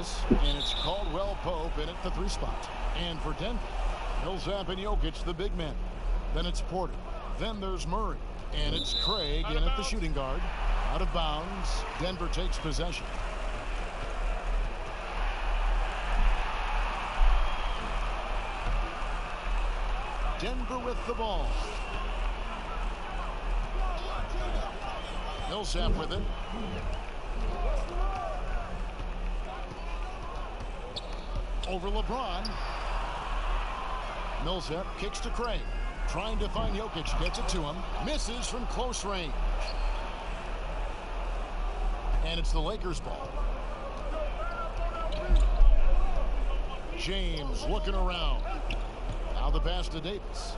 Davis, and it's Caldwell Pope in at the 3 spot. And for Denver, Millsap and Jokic, the big men. Then it's Porter. Then there's Murray. And it's Craig in at the shooting guard. Out of bounds. Denver takes possession. Denver with the ball. Millsap with it. Over LeBron. Millsap kicks to Craig. Trying to find Jokic. Gets it to him. Misses from close range. And it's the Lakers ball. James looking around. Now the pass to Davis.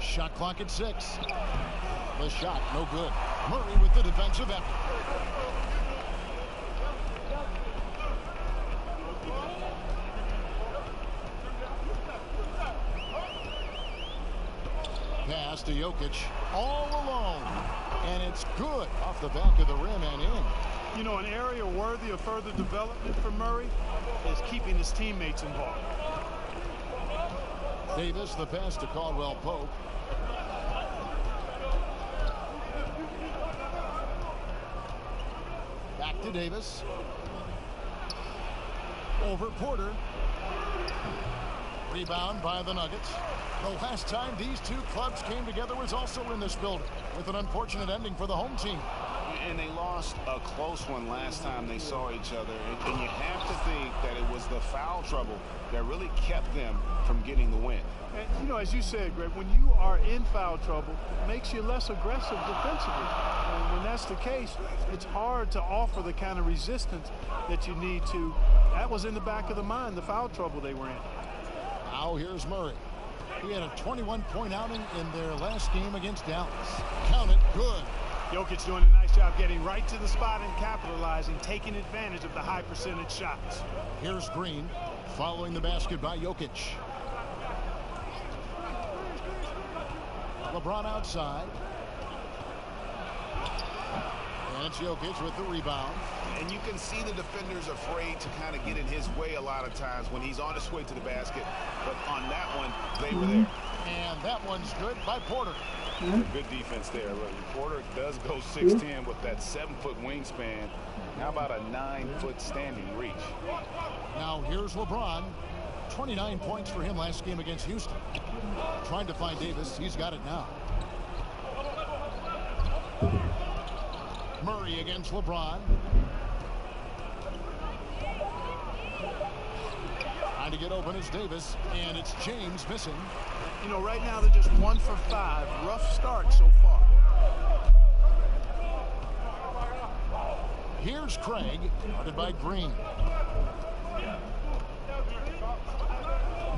Shot clock at 6. The shot no good. Murray with the defensive effort. Pass to Jokic all alone, and it's good off the back of the rim and in. You know, an area worthy of further development for Murray is keeping his teammates involved. Davis, the pass to Caldwell Pope. Back to Davis. Over Porter. Rebound by the Nuggets. The last time these two clubs came together was also in this building, with an unfortunate ending for the home team. And they lost a close one last time they saw each other. And you have to think that it was the foul trouble that really kept them from getting the win. And, you know, as you said, Greg, when you are in foul trouble, it makes you less aggressive defensively. And when that's the case, it's hard to offer the kind of resistance that you need to. That was in the back of the mind, the foul trouble they were in. Now here's Murray. He had a 21-point outing in their last game against Dallas. Count it, good. Jokic doing a nice job getting right to the spot and capitalizing, taking advantage of the high percentage shots. Here's Green following the basket by Jokic. LeBron outside. And it's Jokic with the rebound. And you can see the defenders afraid to kind of get in his way a lot of times when he's on his way to the basket. But on that one, they were there. And that one's good by Porter. Good defense there. Porter does go 6'10" with that 7-foot wingspan. How about a 9-foot standing reach? Now here's LeBron. 29 points for him last game against Houston. Trying to find Davis. He's got it now. Murray against LeBron. Trying to get open is Davis, and it's James missing. You know, right now they're just 1 for 5. Rough start so far. Here's Craig, guarded by Green.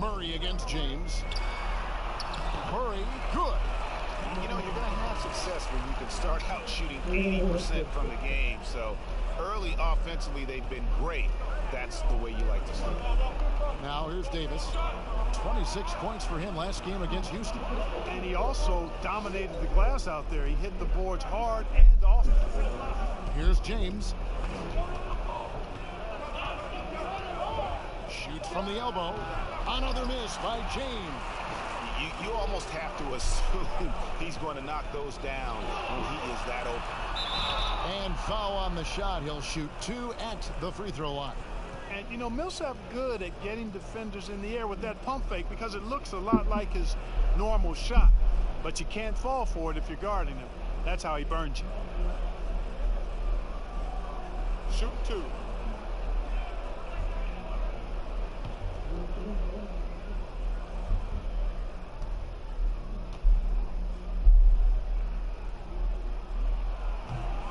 Murray against James. Murray, good. You know, you're going to have success when you can start out shooting 80% from the game. So early offensively, they've been great. That's the way you like to start. Now here's Davis. 26 points for him last game against Houston. And he also dominated the glass out there. He hit the boards hard and often. Here's James. Shoots from the elbow. Another miss by James. You almost have to assume he's going to knock those down when he is that open. And foul on the shot. He'll shoot 2 at the free throw line. And, you know, Millsap good at getting defenders in the air with that pump fake because it looks a lot like his normal shot. But you can't fall for it if you're guarding him. That's how he burns you. Shoot 2.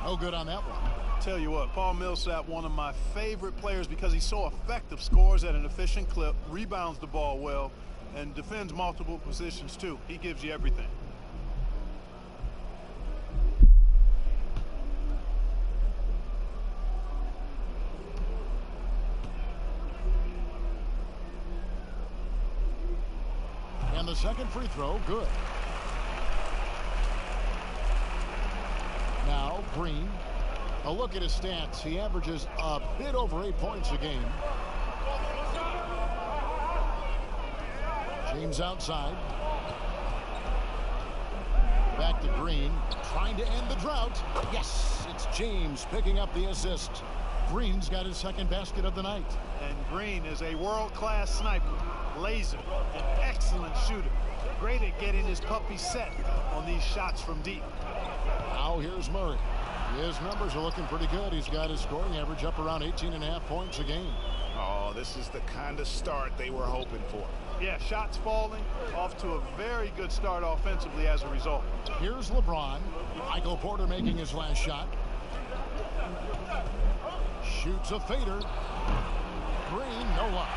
No good on that one. Tell you what, Paul Millsap, one of my favorite players because he's so effective, scores at an efficient clip, rebounds the ball well, and defends multiple positions too. He gives you everything. And the second free throw, good. Now Green. A look at his stats. He averages a bit over 8 points a game. James outside. Back to Green, trying to end the drought. Yes, it's James picking up the assist. Green's got his second basket of the night. And Green is a world-class sniper, laser, an excellent shooter. Great at getting his puppy set on these shots from deep. Now here's Murray. His numbers are looking pretty good. He's got his scoring average up around 18.5 points a game. Oh, this is the kind of start they were hoping for. Yeah, shots falling, off to a very good start offensively as a result. Here's LeBron. Michael Porter making his last shot. Shoots a fader. Green, no luck.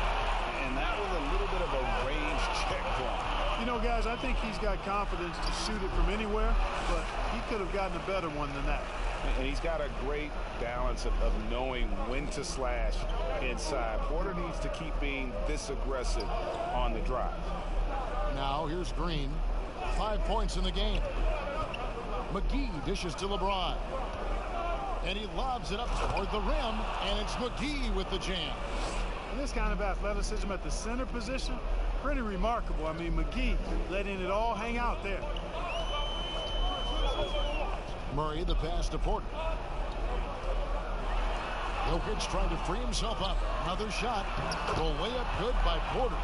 And that was a little bit of a range check for him. You know, guys, I think he's got confidence to shoot it from anywhere, but he could have gotten a better one than that. And he's got a great balance of knowing when to slash inside. Porter needs to keep being this aggressive on the drive. Now here's Green. 5 points in the game. McGee dishes to LeBron. And he lobs it up toward the rim, and it's McGee with the jam. And this kind of athleticism at the center position, pretty remarkable. I mean, McGee letting it all hang out there. Murray, the pass to Porter. Jokic trying to free himself up. Another shot. The layup good by Porter.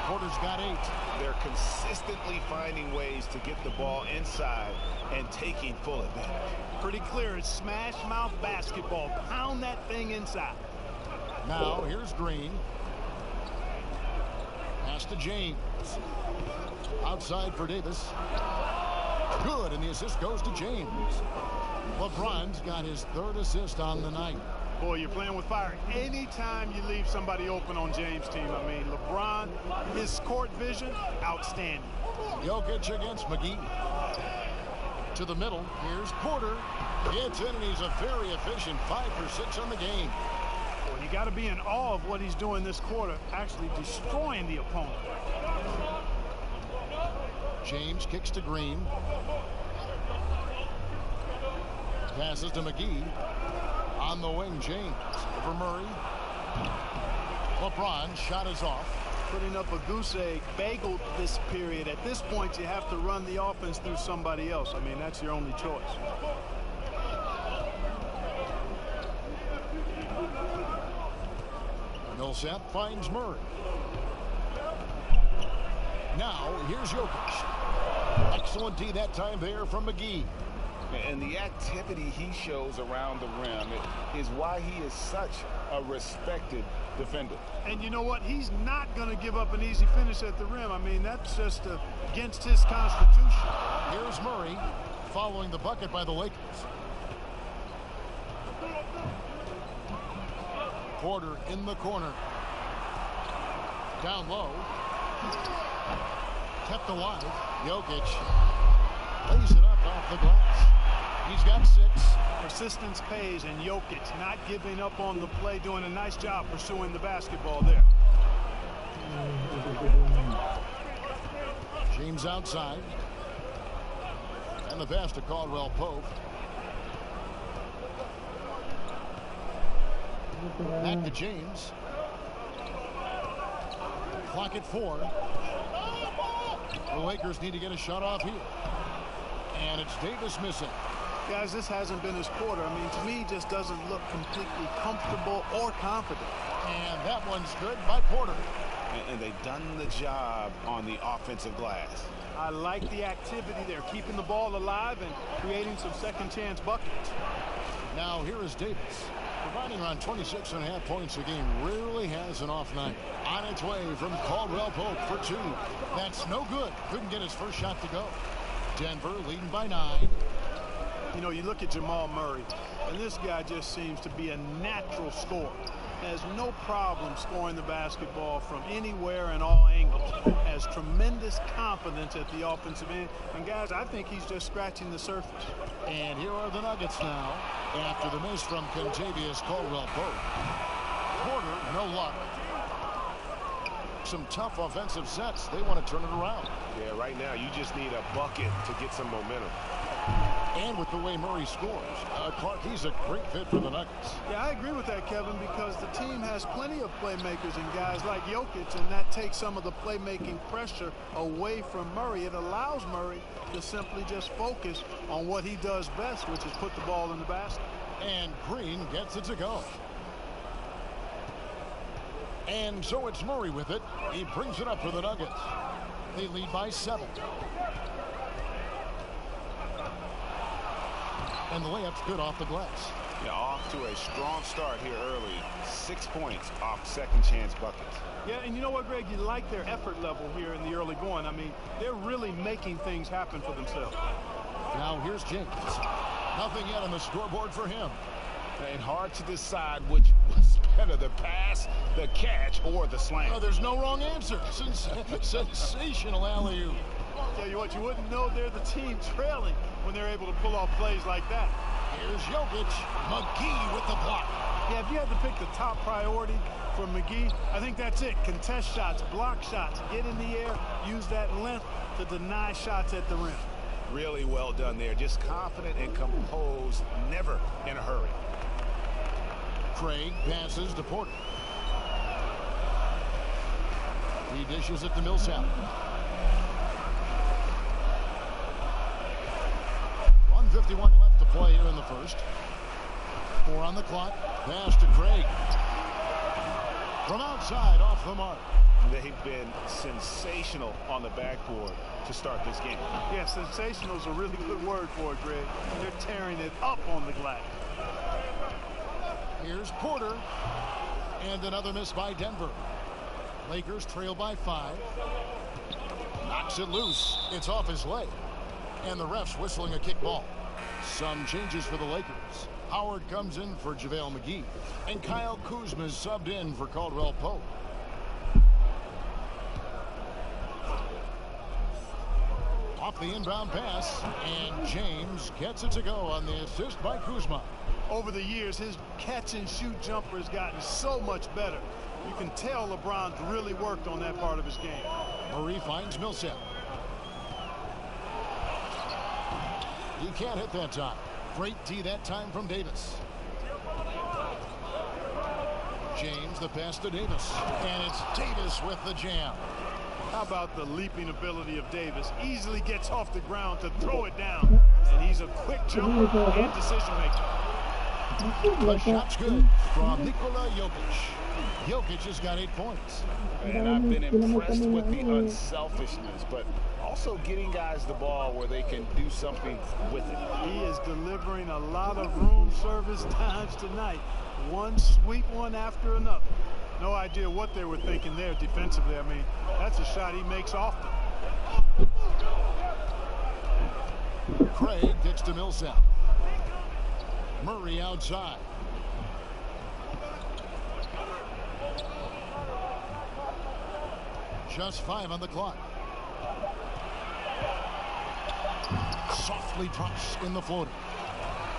Porter's got 8. They're consistently finding ways to get the ball inside and taking full advantage. Pretty clear. It's smash mouth basketball. Pound that thing inside. Now here's Green. Pass to James. Outside for Davis. Good, and the assist goes to James. LeBron's got his 3rd assist on the night. Boy, you're playing with fire. Anytime you leave somebody open on James' team, I mean, LeBron, his court vision, outstanding. Jokic against McGee. To the middle, here's Porter. Gets in, and he's a very efficient 5 for 6 on the game. Well, you got to be in awe of what he's doing this quarter, actually destroying the opponent. James kicks to Green. Passes to McGee. On the wing, James. Over Murray. LeBron shot is off. Putting up a goose egg, bageled this period. At this point, you have to run the offense through somebody else. I mean, that's your only choice. Millsap finds Murray. Now, here's Jokic. Excellent D that time there from McGee. And the activity he shows around the rim is why he is such a respected defender. And you know what? He's not going to give up an easy finish at the rim. I mean, that's just against his constitution. Here's Murray following the bucket by the Lakers. Porter in the corner. Down low. Kept alive. Jokic lays it up off the glass. He's got 6. Persistence pays, and Jokic not giving up on the play, doing a nice job pursuing the basketball there. James outside. And the pass to Caldwell Pope. Back to James. Clock at 4. The Lakers need to get a shot off here. And it's Davis missing. Guys, this hasn't been his quarter. I mean, to me, just doesn't look completely comfortable or confident. And that one's good by Porter. And they've done the job on the offensive glass. I like the activity there, keeping the ball alive and creating some second chance buckets. Now here is Davis. Providing around 26.5 points a game, rarely has an off night. On its way from Caldwell Pope for 2. That's no good. Couldn't get his first shot to go. Denver leading by 9. You know, you look at Jamal Murray, and this guy just seems to be a natural scorer. Has no problem scoring the basketball from anywhere and all angles. Has tremendous confidence at the offensive end. And guys, I think he's just scratching the surface. And here are the Nuggets now after the miss from Kentavious Caldwell-Pope. Porter, no luck. Some tough offensive sets. They want to turn it around. Yeah, right now you just need a bucket to get some momentum. And with the way Murray scores, Clark, he's a great fit for the Nuggets. Yeah, I agree with that, Kevin, because the team has plenty of playmakers and guys like Jokic, and that takes some of the playmaking pressure away from Murray. It allows Murray to simply just focus on what he does best, which is put the ball in the basket. And Green gets it to go. And so it's Murray with it. He brings it up for the Nuggets. They lead by 7. And the layup's good off the glass. Yeah, off to a strong start here early. 6 points off second chance buckets. Yeah, and you know what, Greg? You like their effort level here in the early going. I mean, they're really making things happen for themselves. Now here's James. Nothing yet on the scoreboard for him. And hard to decide which was better, the pass, the catch, or the slam. Oh, there's no wrong answer. Sensational alley-oop. Tell you what, you wouldn't know they're the team trailing when they're able to pull off plays like that. Here's Jokic. McGee with the block. Yeah, if you had to pick the top priority for McGee, I think that's it. Contest shots, block shots, get in the air, use that length to deny shots at the rim. Really well done there. Just confident and composed, never in a hurry. Craig passes to Porter. He dishes it to Millsap. 1:51 left to play here in the first. 4 on the clock. Pass to Craig. From outside, off the mark. They've been sensational on the backboard to start this game. Yeah, sensational is a really good word for it, Greg. They're tearing it up on the glass. Here's Porter. And another miss by Denver. Lakers trail by 5. Knocks it loose. It's off his leg. And the ref's whistling a kick ball. Some changes for the Lakers. Howard comes in for JaVale McGee. And Kyle Kuzma is subbed in for Caldwell Pope. Off the inbound pass. And James gets it to go on the assist by Kuzma. Over the years, his catch-and-shoot jumper has gotten so much better. You can tell LeBron's really worked on that part of his game. Murray finds Millsap. He can't hit that time. Great D that time from Davis. James, the pass to Davis. And it's Davis with the jam. How about the leaping ability of Davis? Easily gets off the ground to throw it down. And he's a quick jumper and decision maker. The shot's good from Nikola Jokic. Jokic has got 8 points. And I've been impressed with the unselfishness, but also getting guys the ball where they can do something with it. He is delivering a lot of room service times tonight. One sweet one after another. No idea what they were thinking there defensively. I mean, that's a shot he makes often. Craig gets to Millsap. Murray outside. Just 5 on the clock. Softly drops in the floater.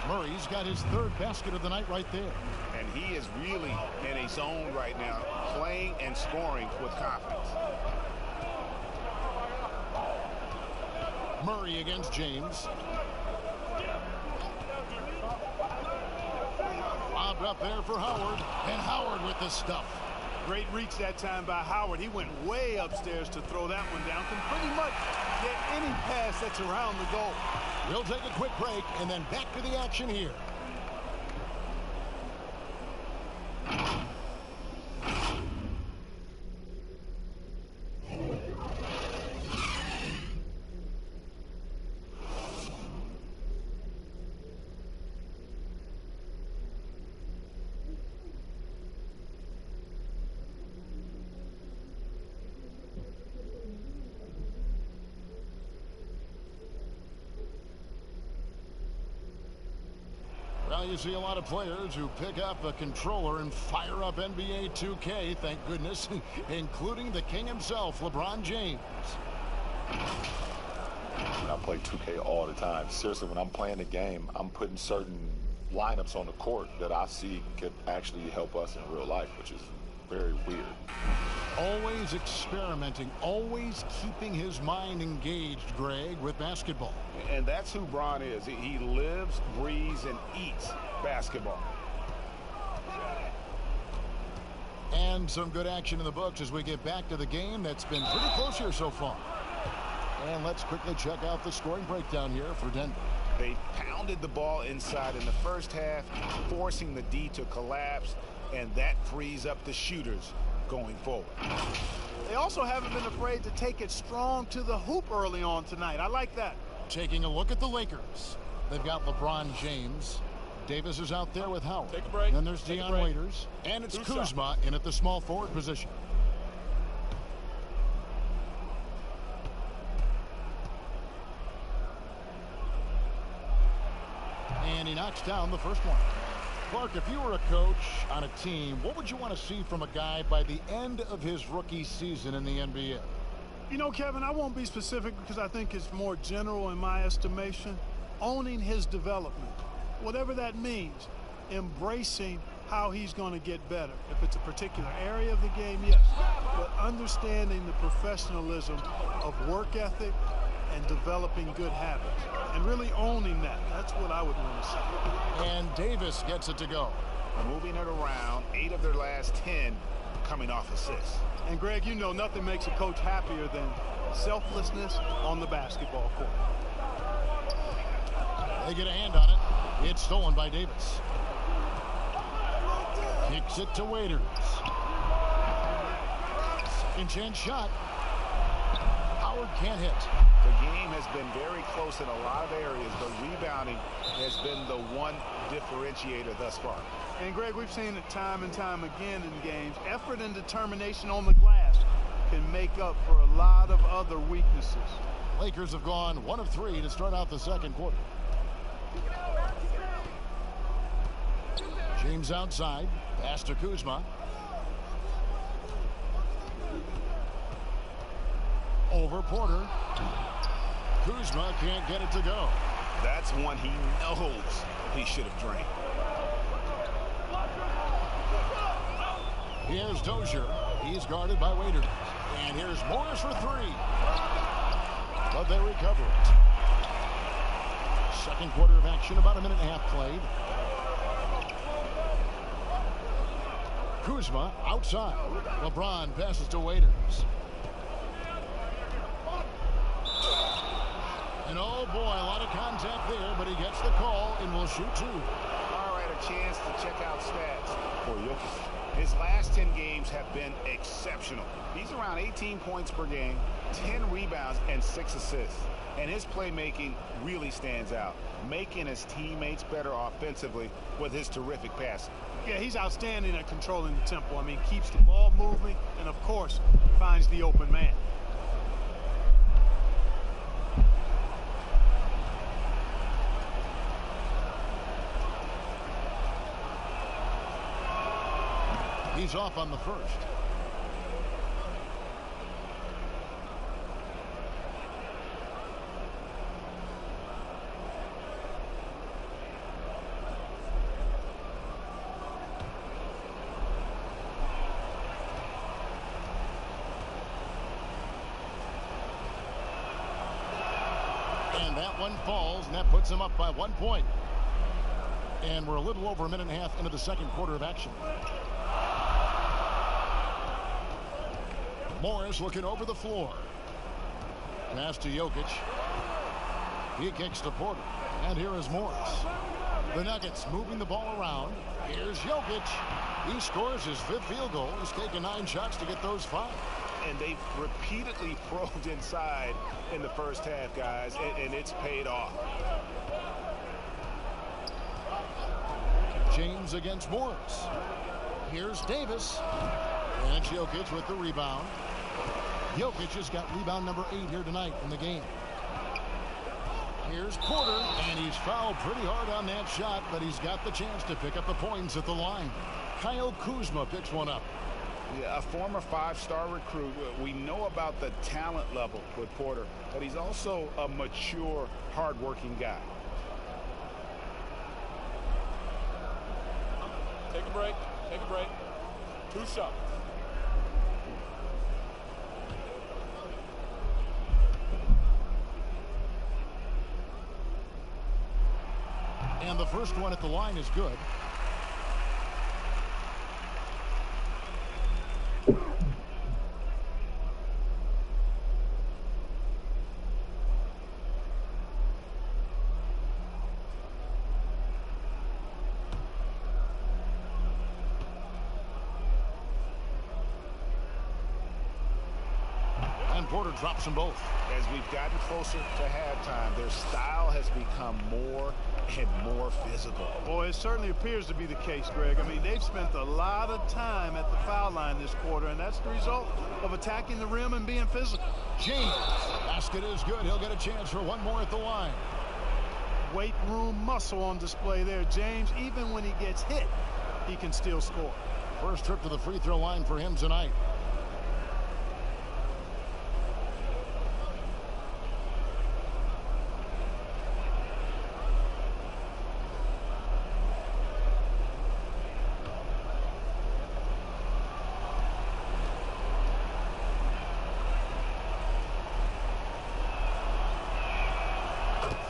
Murray's got his 3rd basket of the night right there. And he is really in a zone right now, playing and scoring with confidence. Murray against James. Lobbed up there for Howard. And Howard with the stuff. Great reach that time by Howard. He went way upstairs to throw that one down. Can pretty much get any pass that's around the goal. We'll take a quick break and then back to the action here. Well, you see a lot of players who pick up a controller and fire up NBA 2K, thank goodness, including the king himself, LeBron James. I play 2K all the time. Seriously, when I'm playing the game, I'm putting certain lineups on the court that I see could actually help us in real life, which is very weird. Always experimenting, always keeping his mind engaged, Greg, with basketball. And that's who Bron is. He lives, breathes, and eats basketball. And some good action in the books as we get back to the game that's been pretty close here so far. And let's quickly check out the scoring breakdown here for Denver. They pounded the ball inside in the first half, forcing the D to collapse, and that frees up the shooters going forward. They also haven't been afraid to take it strong to the hoop early on tonight. I like that. Taking a look at the Lakers. They've got LeBron James. Davis is out there with Howard. Take a break. Then there's Dion Waiters. And it's Kuzma in at the small forward position. And he knocks down the first one. Clark, if you were a coach on a team, what would you want to see from a guy by the end of his rookie season in the NBA? You know, Kevin, I won't be specific because I think it's more general in my estimation. Owning his development, whatever that means, embracing how he's going to get better. If it's a particular area of the game, yes. But understanding the professionalism of work ethic and developing good habits. And really owning that. That's what I would want to see. And Davis gets it to go. Moving it around, 8 of their last 10 coming off assists. And Greg, you know nothing makes a coach happier than selflessness on the basketball court. They get a hand on it. It's stolen by Davis. Kicks it to Waiters. Second chance shot. Howard can't hit. The game has been very close in a lot of areas, but rebounding has been the one differentiator thus far. And Greg, we've seen it time and time again in games. Effort and determination on the glass can make up for a lot of other weaknesses. Lakers have gone 1 of 3 to start out the second quarter. James outside. Pass to Kuzma. Over Porter. Kuzma can't get it to go. That's one he knows he should have drained. Here's Dozier. He's guarded by Waiters. And here's Morris for 3. But they recover it. Second quarter of action, about a minute and a half played. Kuzma outside. LeBron passes to Waiters. And oh boy, a lot of contact there, but he gets the call and will shoot 2. All right, a chance to check out stats for Jokic. His last 10 games have been exceptional. He's around 18 points per game, 10 rebounds, and 6 assists. And his playmaking really stands out, making his teammates better offensively with his terrific passing. Yeah, he's outstanding at controlling the tempo. I mean, keeps the ball moving and, of course, finds the open man. He's off on the first. And that one falls, and that puts him up by 1 point. And we're a little over a minute and a half into the second quarter of action. Morris looking over the floor. Pass to Jokic. He kicks to Porter. And here is Morris. The Nuggets moving the ball around. Here's Jokic. He scores his 5th field goal. He's taken 9 shots to get those 5. And they've repeatedly probed inside in the first half, guys, and it's paid off. James against Morris. Here's Davis. And Jokic with the rebound. Jokic has got rebound number 8 here tonight in the game. Here's Porter, and he's fouled pretty hard on that shot, but he's got the chance to pick up the points at the line. Kyle Kuzma picks one up. Yeah, a former 5-star recruit. We know about the talent level with Porter, but he's also a mature, hard-working guy. Take a break. Take a break. 2 shots. And the first one at the line is good. And Porter drops them both. As we've gotten closer to halftime, their style has become more and more physical. Boy, it certainly appears to be the case, Greg. I mean, they've spent a lot of time at the foul line this quarter, and that's the result of attacking the rim and being physical. James, basket is good. He'll get a chance for one more at the line. Weight room muscle on display there. James, even when he gets hit, he can still score. First trip to the free throw line for him tonight.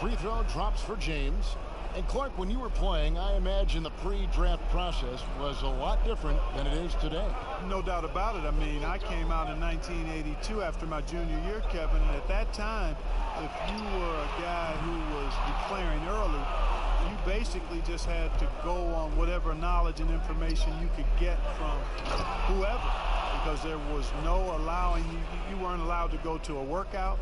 Free throw drops for James. And Clark, when you were playing, I imagine the pre-draft process was a lot different than it is today. No doubt about it. I mean, I came out in 1982 after my junior year, Kevin, and at that time, if you were a guy who was declaring early, you basically just had to go on whatever knowledge and information you could get from whoever, because there was no allowing you weren't allowed to go to a workout.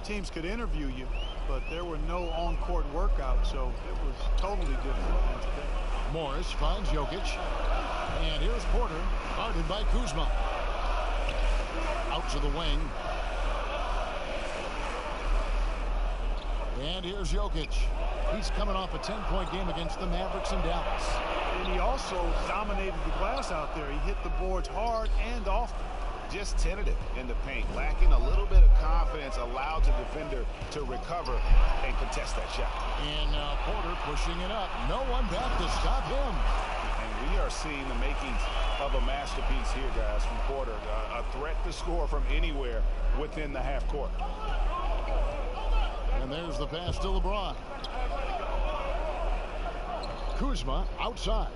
Teams could interview you, but there were no on-court workouts, so it was totally different than today. Morris finds Jokic. And here's Porter, guarded by Kuzma. Out to the wing. And here's Jokic. He's coming off a 10-point game against the Mavericks in Dallas. And he also dominated the glass out there. He hit the boards hard and often. Just tentative in the paint, lacking a little bit of confidence, allowed the defender to recover and contest that shot. And now Porter pushing it up. No one back to stop him. And we are seeing the makings of a masterpiece here, guys, from Porter. A threat to score from anywhere within the half court. And there's the pass to LeBron. Kuzma outside.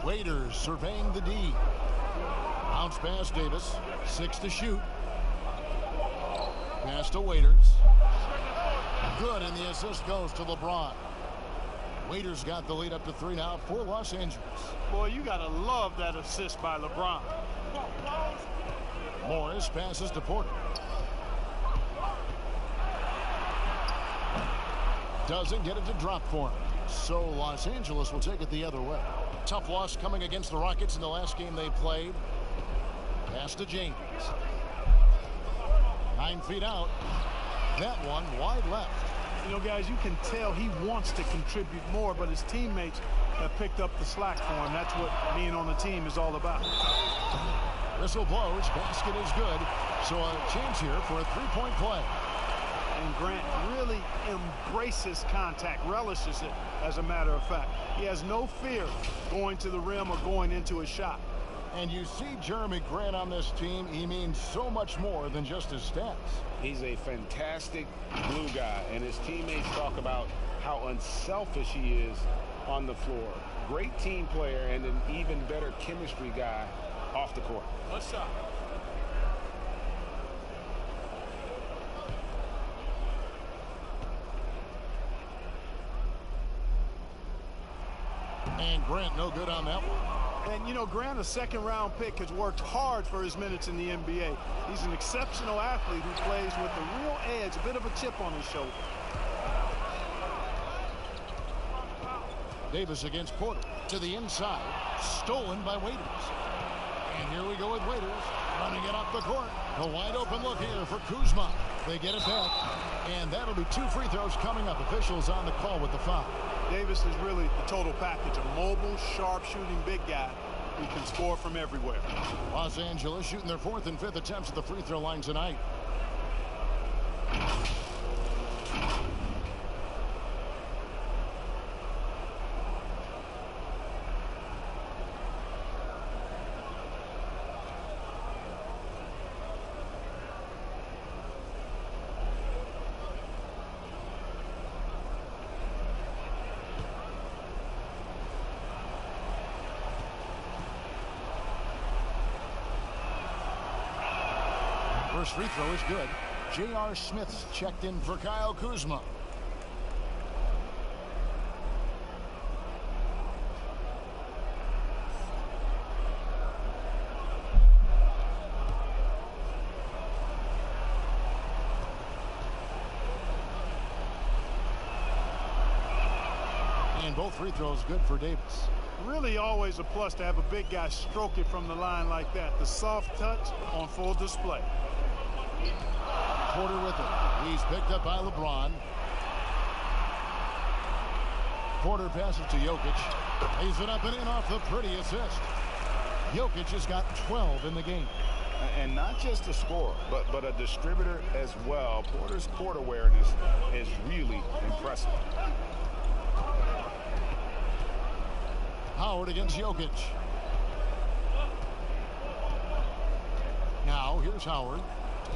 Waiters surveying the D. Bounce pass Davis. 6 to shoot. Pass to Waiters. Good, and the assist goes to LeBron. Waiters got the lead up to 3 now for Los Angeles. Boy, you got to love that assist by LeBron. Morris passes to Porter. Doesn't get it to drop for him. So Los Angeles will take it the other way. Tough loss coming against the Rockets in the last game they played. Pass to James. 9 feet out. That one wide left. You know, guys, you can tell he wants to contribute more, but his teammates have picked up the slack for him. That's what being on the team is all about. Whistle blows. Basket is good. So a chance here for a three-point play. And Grant really embraces contact, relishes it, as a matter of fact. He has no fear going to the rim or going into a shot. And you see Jeremy Grant on this team, he means so much more than just his stats. He's a fantastic glue guy, and his teammates talk about how unselfish he is on the floor. Great team player and an even better chemistry guy off the court. What's up? And Grant no good on that one. And, you know, Grant, a second-round pick, has worked hard for his minutes in the NBA. He's an exceptional athlete who plays with a real edge, a bit of a chip on his shoulder. Davis against Porter. To the inside. Stolen by Waiters. And here we go with Waiters. Running it up the court. A wide open look here for Kuzma. They get it back. And that'll be 2 free throws coming up. Officials on the call with the foul. Davis is really the total package, a mobile, sharp-shooting big guy who can score from everywhere. Los Angeles shooting their 4th and 5th attempts at the free throw line tonight. First free throw is good. J.R. Smith's checked in for Kyle Kuzma. And both free throws good for Davis. Really always a plus to have a big guy stroke it from the line like that. The soft touch on full display. Porter with it. He's picked up by LeBron. Porter passes to Jokic. Lays it up and in off the pretty assist. Jokic has got 12 in the game. And not just a scorer, but a distributor as well. Porter's court awareness is really impressive. Howard against Jokic. Now, here's Howard.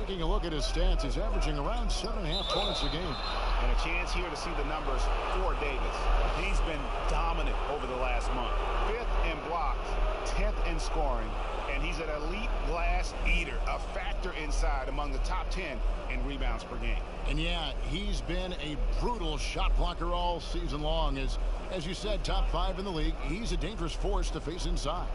Taking a look at his stats, he's averaging around 7.5 points a game. And a chance here to see the numbers for Davis. He's been dominant over the last month. 5th in blocks, 10th in scoring, and he's an elite glass eater, a factor inside among the top 10 in rebounds per game. And yeah, he's been a brutal shot blocker all season long. As you said, top 5 in the league. He's a dangerous force to face inside.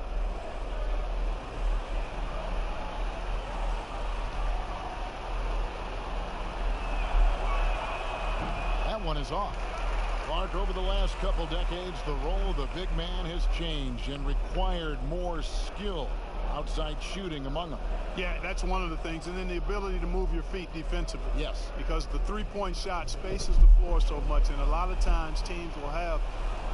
That one is off. Clark, over the last couple decades, the role of the big man has changed and required more skill outside shooting among them. Yeah, that's one of the things. And then the ability to move your feet defensively. Yes. Because the three-point shot spaces the floor so much. And a lot of times teams will have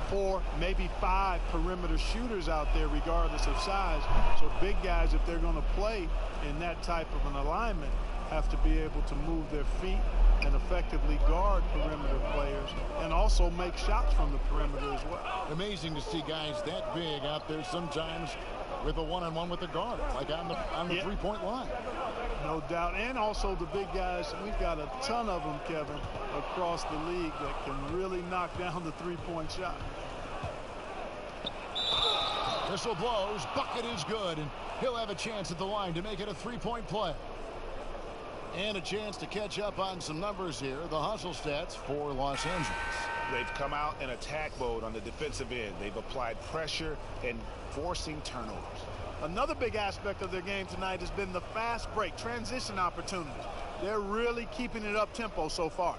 4, maybe 5 perimeter shooters out there regardless of size. So big guys, if they're going to play in that type of an alignment, have to be able to move their feet and effectively guard perimeter players and also make shots from the perimeter as well. Amazing to see guys that big out there sometimes with a one-on-one with the guard, like on the three-point line. No doubt. And also the big guys, we've got a ton of them, Kevin, across the league that can really knock down the three-point shot. Whistle blows, bucket is good, and he'll have a chance at the line to make it a three-point play. And a chance to catch up on some numbers here, the hustle stats for Los Angeles. They've come out in attack mode on the defensive end. They've applied pressure and forcing turnovers. Another big aspect of their game tonight has been the fast break, transition opportunities. They're really keeping it up tempo so far.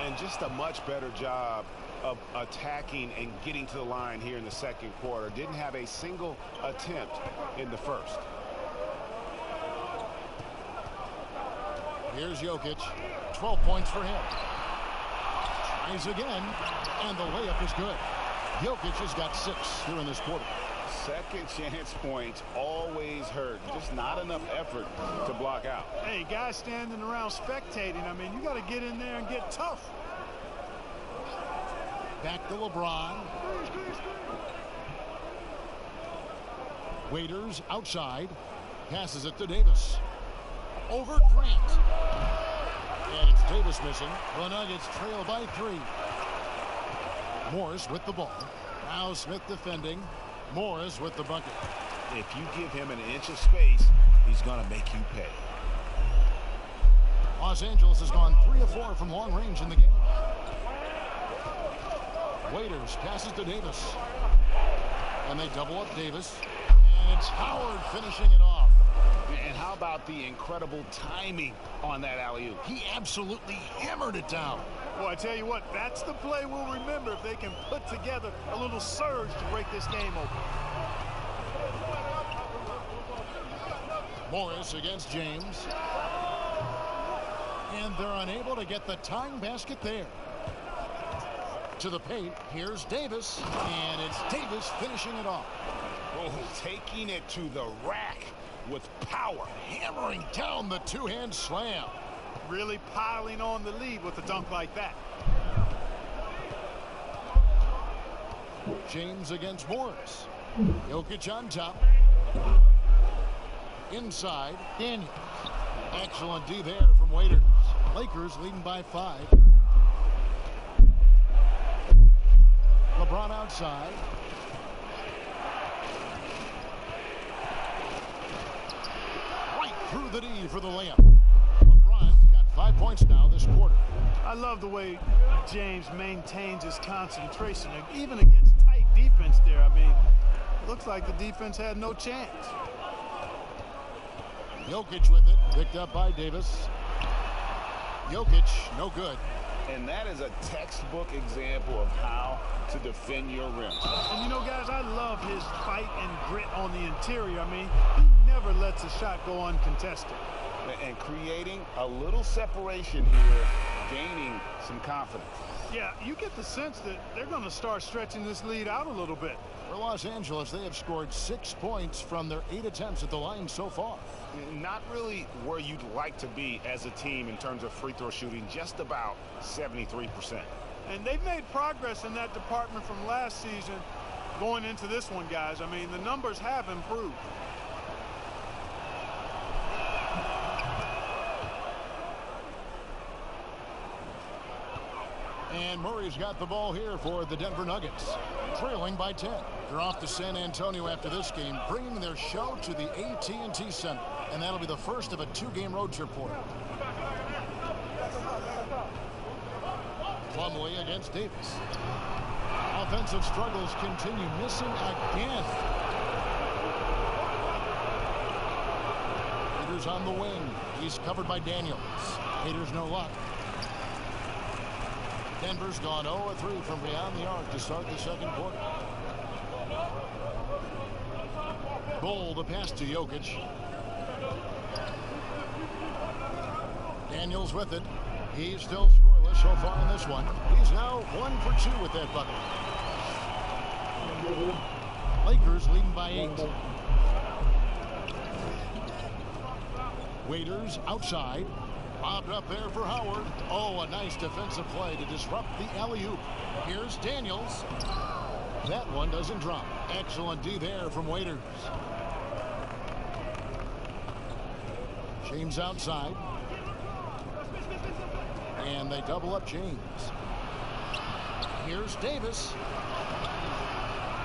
And just a much better job of attacking and getting to the line here in the second quarter. Didn't have a single attempt in the first. Here's Jokic. 12 points for him. Tries again, and the layup is good. Jokic has got 6 here in this quarter. Second chance points always hurt. Just not enough effort to block out. Hey, guys standing around spectating, I mean, you got to get in there and get tough. Back to LeBron. Waiters outside. Passes it to Davis. Over Grant. And it's Davis missing. The Nuggets trail by 3. Morris with the ball. Now Smith defending. Morris with the bucket. If you give him an inch of space, he's going to make you pay. Los Angeles has gone 3 of 4 from long range in the game. Waiters passes to Davis. And they double up Davis. And it's Howard finishing it off. And how about the incredible timing on that alley-oop? He absolutely hammered it down. Boy, I tell you what, that's the play we'll remember if they can put together a little surge to break this game open. Morris against James. And they're unable to get the tying basket there. To the paint, here's Davis, and it's Davis finishing it off. Oh, taking it to the rack with power. Hammering down the two-hand slam. Really piling on the lead with a dunk like that. James against Morris. Jokic on top. Inside, Daniels. Excellent D there from Waiters. Lakers leading by 5. LeBron outside. Right through the D for the layup. LeBron's got 5 points now this quarter. I love the way James maintains his concentration, even against tight defense there. I mean, looks like the defense had no chance. Jokic with it, picked up by Davis. Jokic, no good. And that is a textbook example of how to defend your rim. And you know, guys, I love his fight and grit on the interior. I mean, he never lets a shot go uncontested. And creating a little separation here, gaining some confidence. Yeah, you get the sense that they're going to start stretching this lead out a little bit. For Los Angeles, they have scored 6 points from their 8 attempts at the line so far. Not really where you'd like to be as a team in terms of free throw shooting, just about 73%. And they've made progress in that department from last season going into this one, guys. I mean, the numbers have improved. And Murray's got the ball here for the Denver Nuggets, trailing by 10. They're off to San Antonio after this game, bringing their show to the AT&T Center. And that'll be the first of a 2-game road trip for them. Plumlee against Davis. Offensive struggles continue, missing again. Peters on the wing. He's covered by Daniels. Peters no luck. Denver's gone 0-3 from beyond the arc to start the second quarter. Bull the pass to Jokic. Daniels with it. He's still scoreless so far in this one. He's now 1 for 2 with that bucket. Lakers leading by 8. Waiters outside. Bobbed up there for Howard. Oh, a nice defensive play to disrupt the alley-oop. Here's Daniels. That one doesn't drop. Excellent D there from Waiters. James outside. And they double up James. Here's Davis.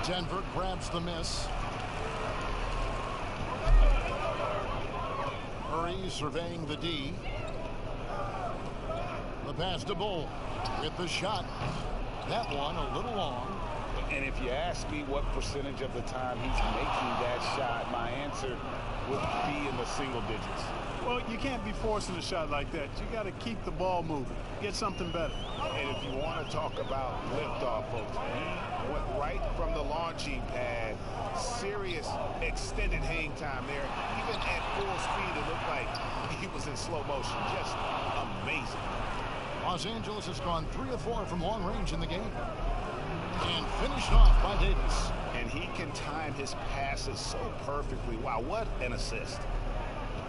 Denver grabs the miss. Murray surveying the D. The pass to Bull with the shot. That one a little long. And if you ask me what percentage of the time he's making that shot, my answer would be in the single digits. Well, you can't be forcing a shot like that. You got to keep the ball moving. Get something better. And if you want to talk about liftoff, folks, he went right from the launching pad. Serious extended hang time there. Even at full speed, it looked like he was in slow motion. Just amazing. Los Angeles has gone 3 of 4 from long range in the game. And finished off by Davis. And he can time his passes so perfectly. Wow, what an assist.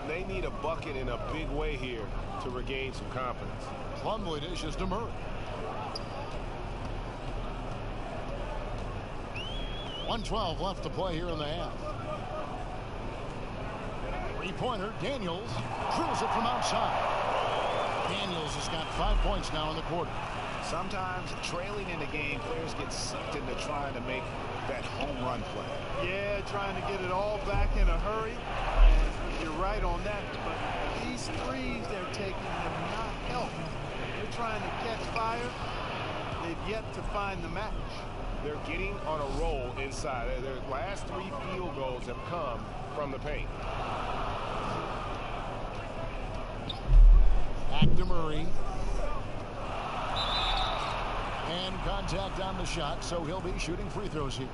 They need a bucket in a big way here to regain some confidence. Plumlee dishes to Murray. 1:12 left to play here in the half. 3-pointer, Daniels drills it from outside. Daniels has got 5 points now in the quarter. Sometimes trailing in the game, players get sucked into trying to make that home run play. Yeah, trying to get it all back in a hurry. And you're right on that. But these threes they're taking have not helped. They're trying to catch fire. They've yet to find the match. They're getting on a roll inside. Their last 3 field goals have come from the paint. Back to Murray. And contact on the shot, so he'll be shooting free throws here.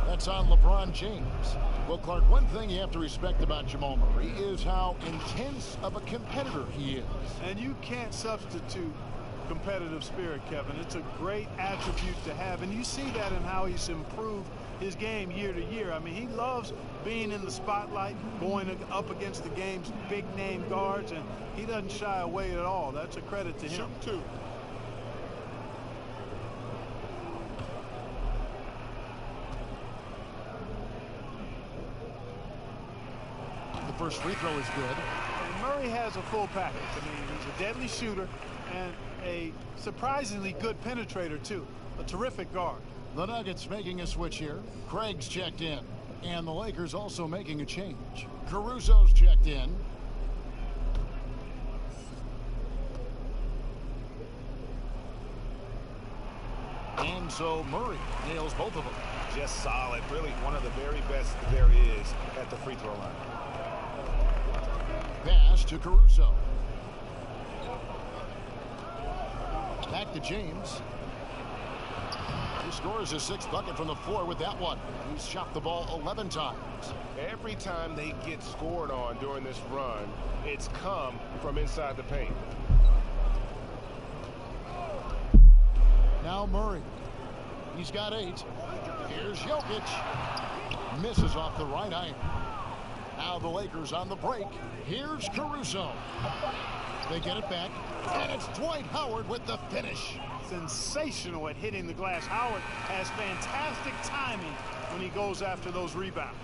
That's on LeBron James. Well, Clark, one thing you have to respect about Jamal Murray is how intense of a competitor he is. And you can't substitute competitive spirit, Kevin. It's a great attribute to have, and you see that in how he's improved his game year to year. I mean, he loves being in the spotlight, going up against the game's big-name guards, and he doesn't shy away at all. That's a credit to him, too. The first free throw is good. And Murray has a full package. I mean, he's a deadly shooter and a surprisingly good penetrator, too. A terrific guard. The Nuggets making a switch here. Craig's checked in. And the Lakers also making a change. Caruso's checked in. And so Murray nails both of them. Just solid. Really one of the very best there is at the free throw line. Pass to Caruso. Back to James. He scores his 6th bucket from the floor with that one. He's shot the ball 11 times. Every time they get scored on during this run, it's come from inside the paint. Now Murray. He's got 8. Here's Jokic. Misses off the right iron. Now the Lakers on the break. Here's Caruso. They get it back. And it's Dwight Howard with the finish. Sensational at hitting the glass. Howard has fantastic timing when he goes after those rebounds.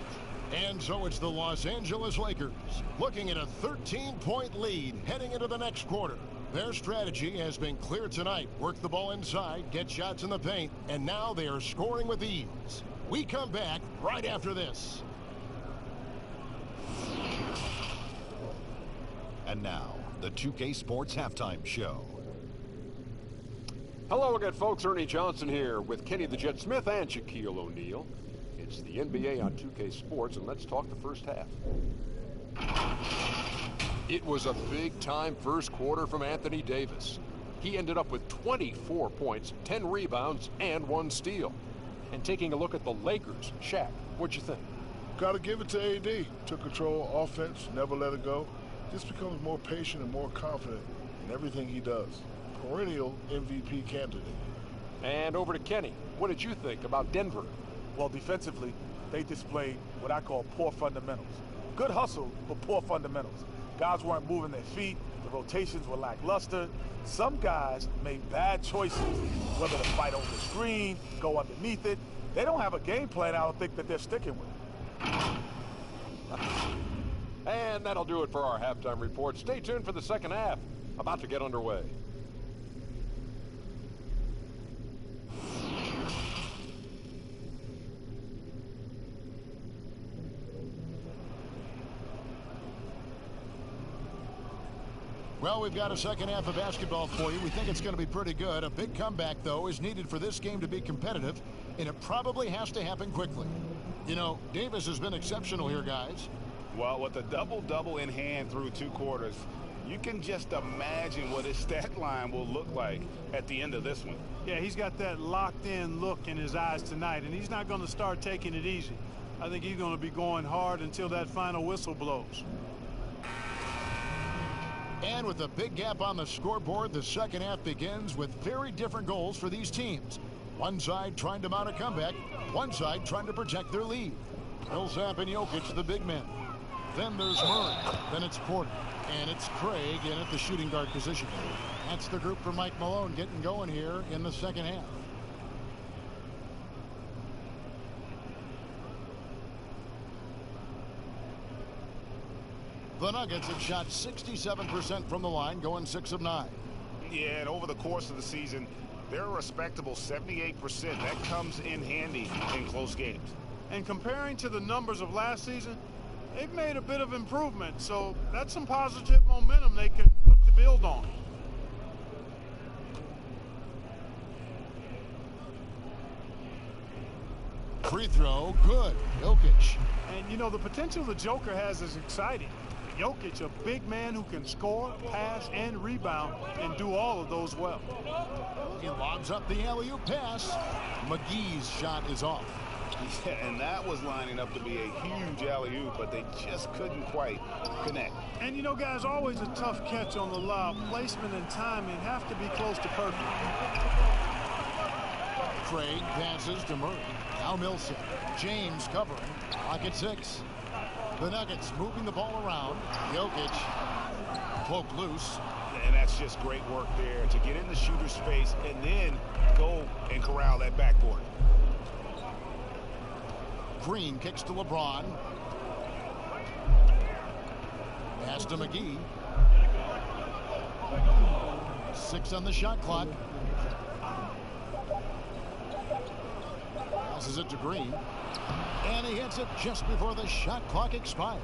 And so it's the Los Angeles Lakers looking at a 13-point lead heading into the next quarter. Their strategy has been clear tonight. Work the ball inside, get shots in the paint, and now they are scoring with ease. We come back right after this. And now, the 2K Sports Halftime Show. Hello again, folks. Ernie Johnson here with Kenny the Jet Smith and Shaquille O'Neal. It's the NBA on 2K Sports, and let's talk the first half. It was a big-time first quarter from Anthony Davis. He ended up with 24 points, 10 rebounds, and 1 steal. And taking a look at the Lakers, Shaq, what'd you think? Got to give it to AD. Took control, offense, never let it go. Just becomes more patient and more confident in everything he does. Perennial MVP candidate. And over to Kenny. What did you think about Denver? Well, defensively, they displayed what I call poor fundamentals. Good hustle, but poor fundamentals. Guys weren't moving their feet. The rotations were lackluster. Some guys made bad choices, whether to fight over the screen, go underneath it. They don't have a game plan I don't think that they're sticking with. And that'll do it for our halftime report. Stay tuned for the second half. About to get underway. Well, we've got a second half of basketball for you. We think it's going to be pretty good. A big comeback, though, is needed for this game to be competitive, and it probably has to happen quickly. You know, Davis has been exceptional here, guys. Well, with a double-double in hand through 2 quarters, you can just imagine what his stat line will look like at the end of this one. Yeah, he's got that locked-in look in his eyes tonight, and he's not going to start taking it easy. I think he's going to be going hard until that final whistle blows. And with a big gap on the scoreboard, the second half begins with very different goals for these teams. One side trying to mount a comeback, one side trying to protect their lead. Millsap and Jokic, the big men. Then there's Murray, then it's Porter, and it's Craig in at the shooting guard position. That's the group for Mike Malone getting going here in the second half. The Nuggets have shot 67% from the line, going 6 of 9. Yeah, and over the course of the season, they're a respectable 78%. That comes in handy in close games. And comparing to the numbers of last season, they've made a bit of improvement, so that's some positive momentum they can look to build on. Free throw, good. Jokic. And, you know, the potential the Joker has is exciting. Jokic, a big man who can score, pass, and rebound, and do all of those well. He lobs up the alley-oop pass. McGee's shot is off. Yeah, and that was lining up to be a huge alley-oop, but they just couldn't quite connect. And, you know, guys, always a tough catch on the lob. Placement and timing have to be close to perfect. Craig passes to Murray. Now Millsap. James covering. Clock at 6. The Nuggets moving the ball around. Jokic poked loose. And that's just great work there to get in the shooter's space and then go and corral that backboard. Green kicks to LeBron. Pass to McGee. 6 on the shot clock. Passes it to Green. And he hits it just before the shot clock expires.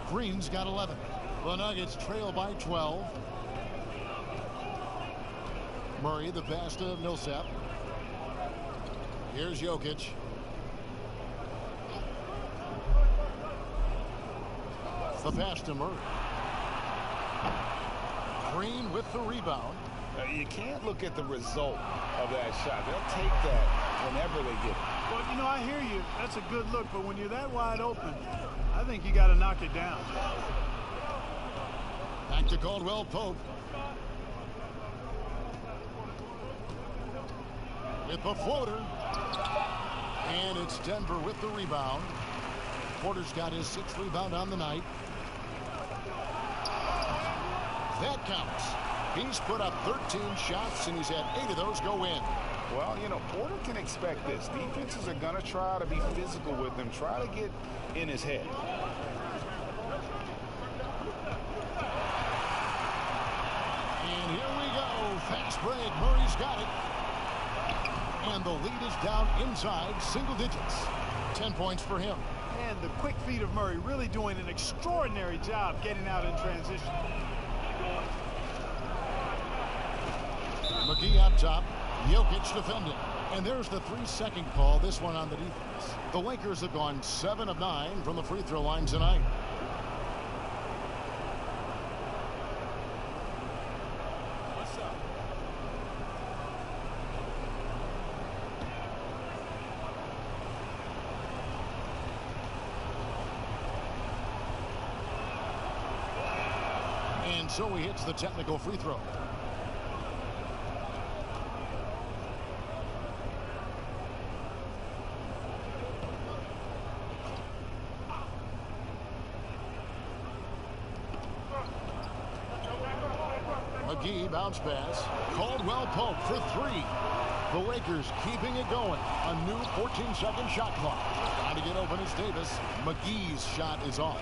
Green's got 11. The Nuggets trail by 12. Murray, the pass to Millsap. Here's Jokic. The pass to Murray. Green with the rebound. You can't look at the result of that shot. They'll take that whenever they get it. Well, you know, I hear you. That's a good look, but when you're that wide open, I think you got to knock it down. Back to Caldwell Pope. With the floater. And it's Denver with the rebound. Porter's got his 6th rebound on the night. That counts. He's put up 13 shots, and he's had 8 of those go in. Well, you know, Porter can expect this. Defenses are going to try to be physical with him, try to get in his head. And here we go. Fast break. Murray's got it. And the lead is down inside single digits. 10 points for him. And the quick feet of Murray really doing an extraordinary job getting out in transition. McGee up top. Jokic defending. And there's the 3-second call, this one on the defense. The Lakers have gone 7 of 9 from the free throw line tonight. And so he hits the technical free throw. McGee bounce pass. Caldwell Pope for 3. The Lakers keeping it going. A new 14-second shot clock. Trying to get open is Davis. McGee's shot is off.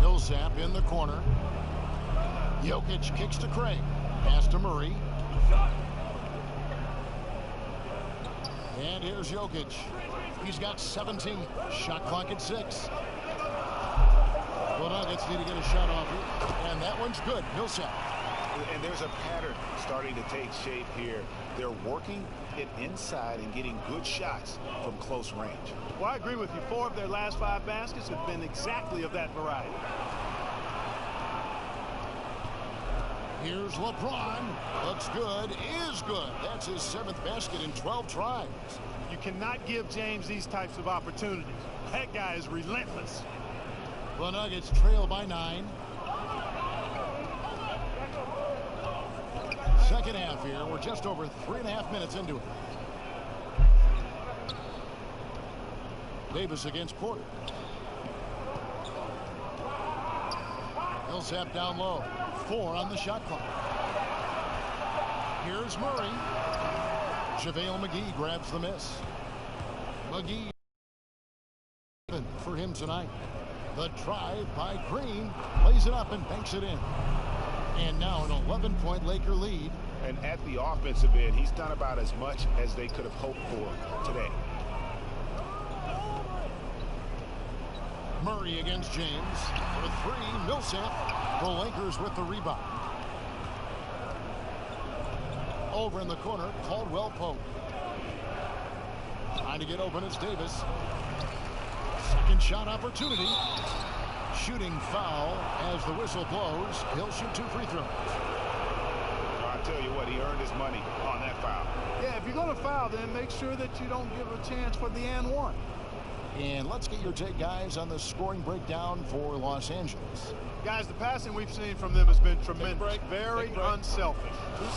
Millsap in the corner. Jokic kicks to Craig. Pass to Murray. And here's Jokic. He's got 17. Shot clock at 6. The Nuggets need to get a shot off here. And that one's good. Millsap. And there's a pattern starting to take shape here. They're working it inside and getting good shots from close range. Well, I agree with you. 4 of their last 5 baskets have been exactly of that variety. Here's LeBron. Looks good. Is good. That's his 7th basket in 12 tries. You cannot give James these types of opportunities. That guy is relentless. The Nuggets trail by 9. Second half here. We're just over 3.5 minutes into it. Davis against Porter. Millsap down low. 4 on the shot clock. Here's Murray. JaVale McGee grabs the miss. McGee for him tonight. The drive by Green. Lays it up and banks it in. And now an 11-point Laker lead. And at the offensive end, he's done about as much as they could have hoped for today. Murray against James. For 3, Millsap. The Lakers with the rebound. Over in the corner, Caldwell Pope. Trying to get open, it's Davis. Second shot opportunity. Shooting foul as the whistle blows. He'll shoot 2 free throws. I'll tell you what, he earned his money on that foul. Yeah, if you're going to foul, then make sure that you don't give a chance for the and one. And let's get your take, guys, on the scoring breakdown for Los Angeles. Guys, the passing we've seen from them has been tremendous. Very unselfish.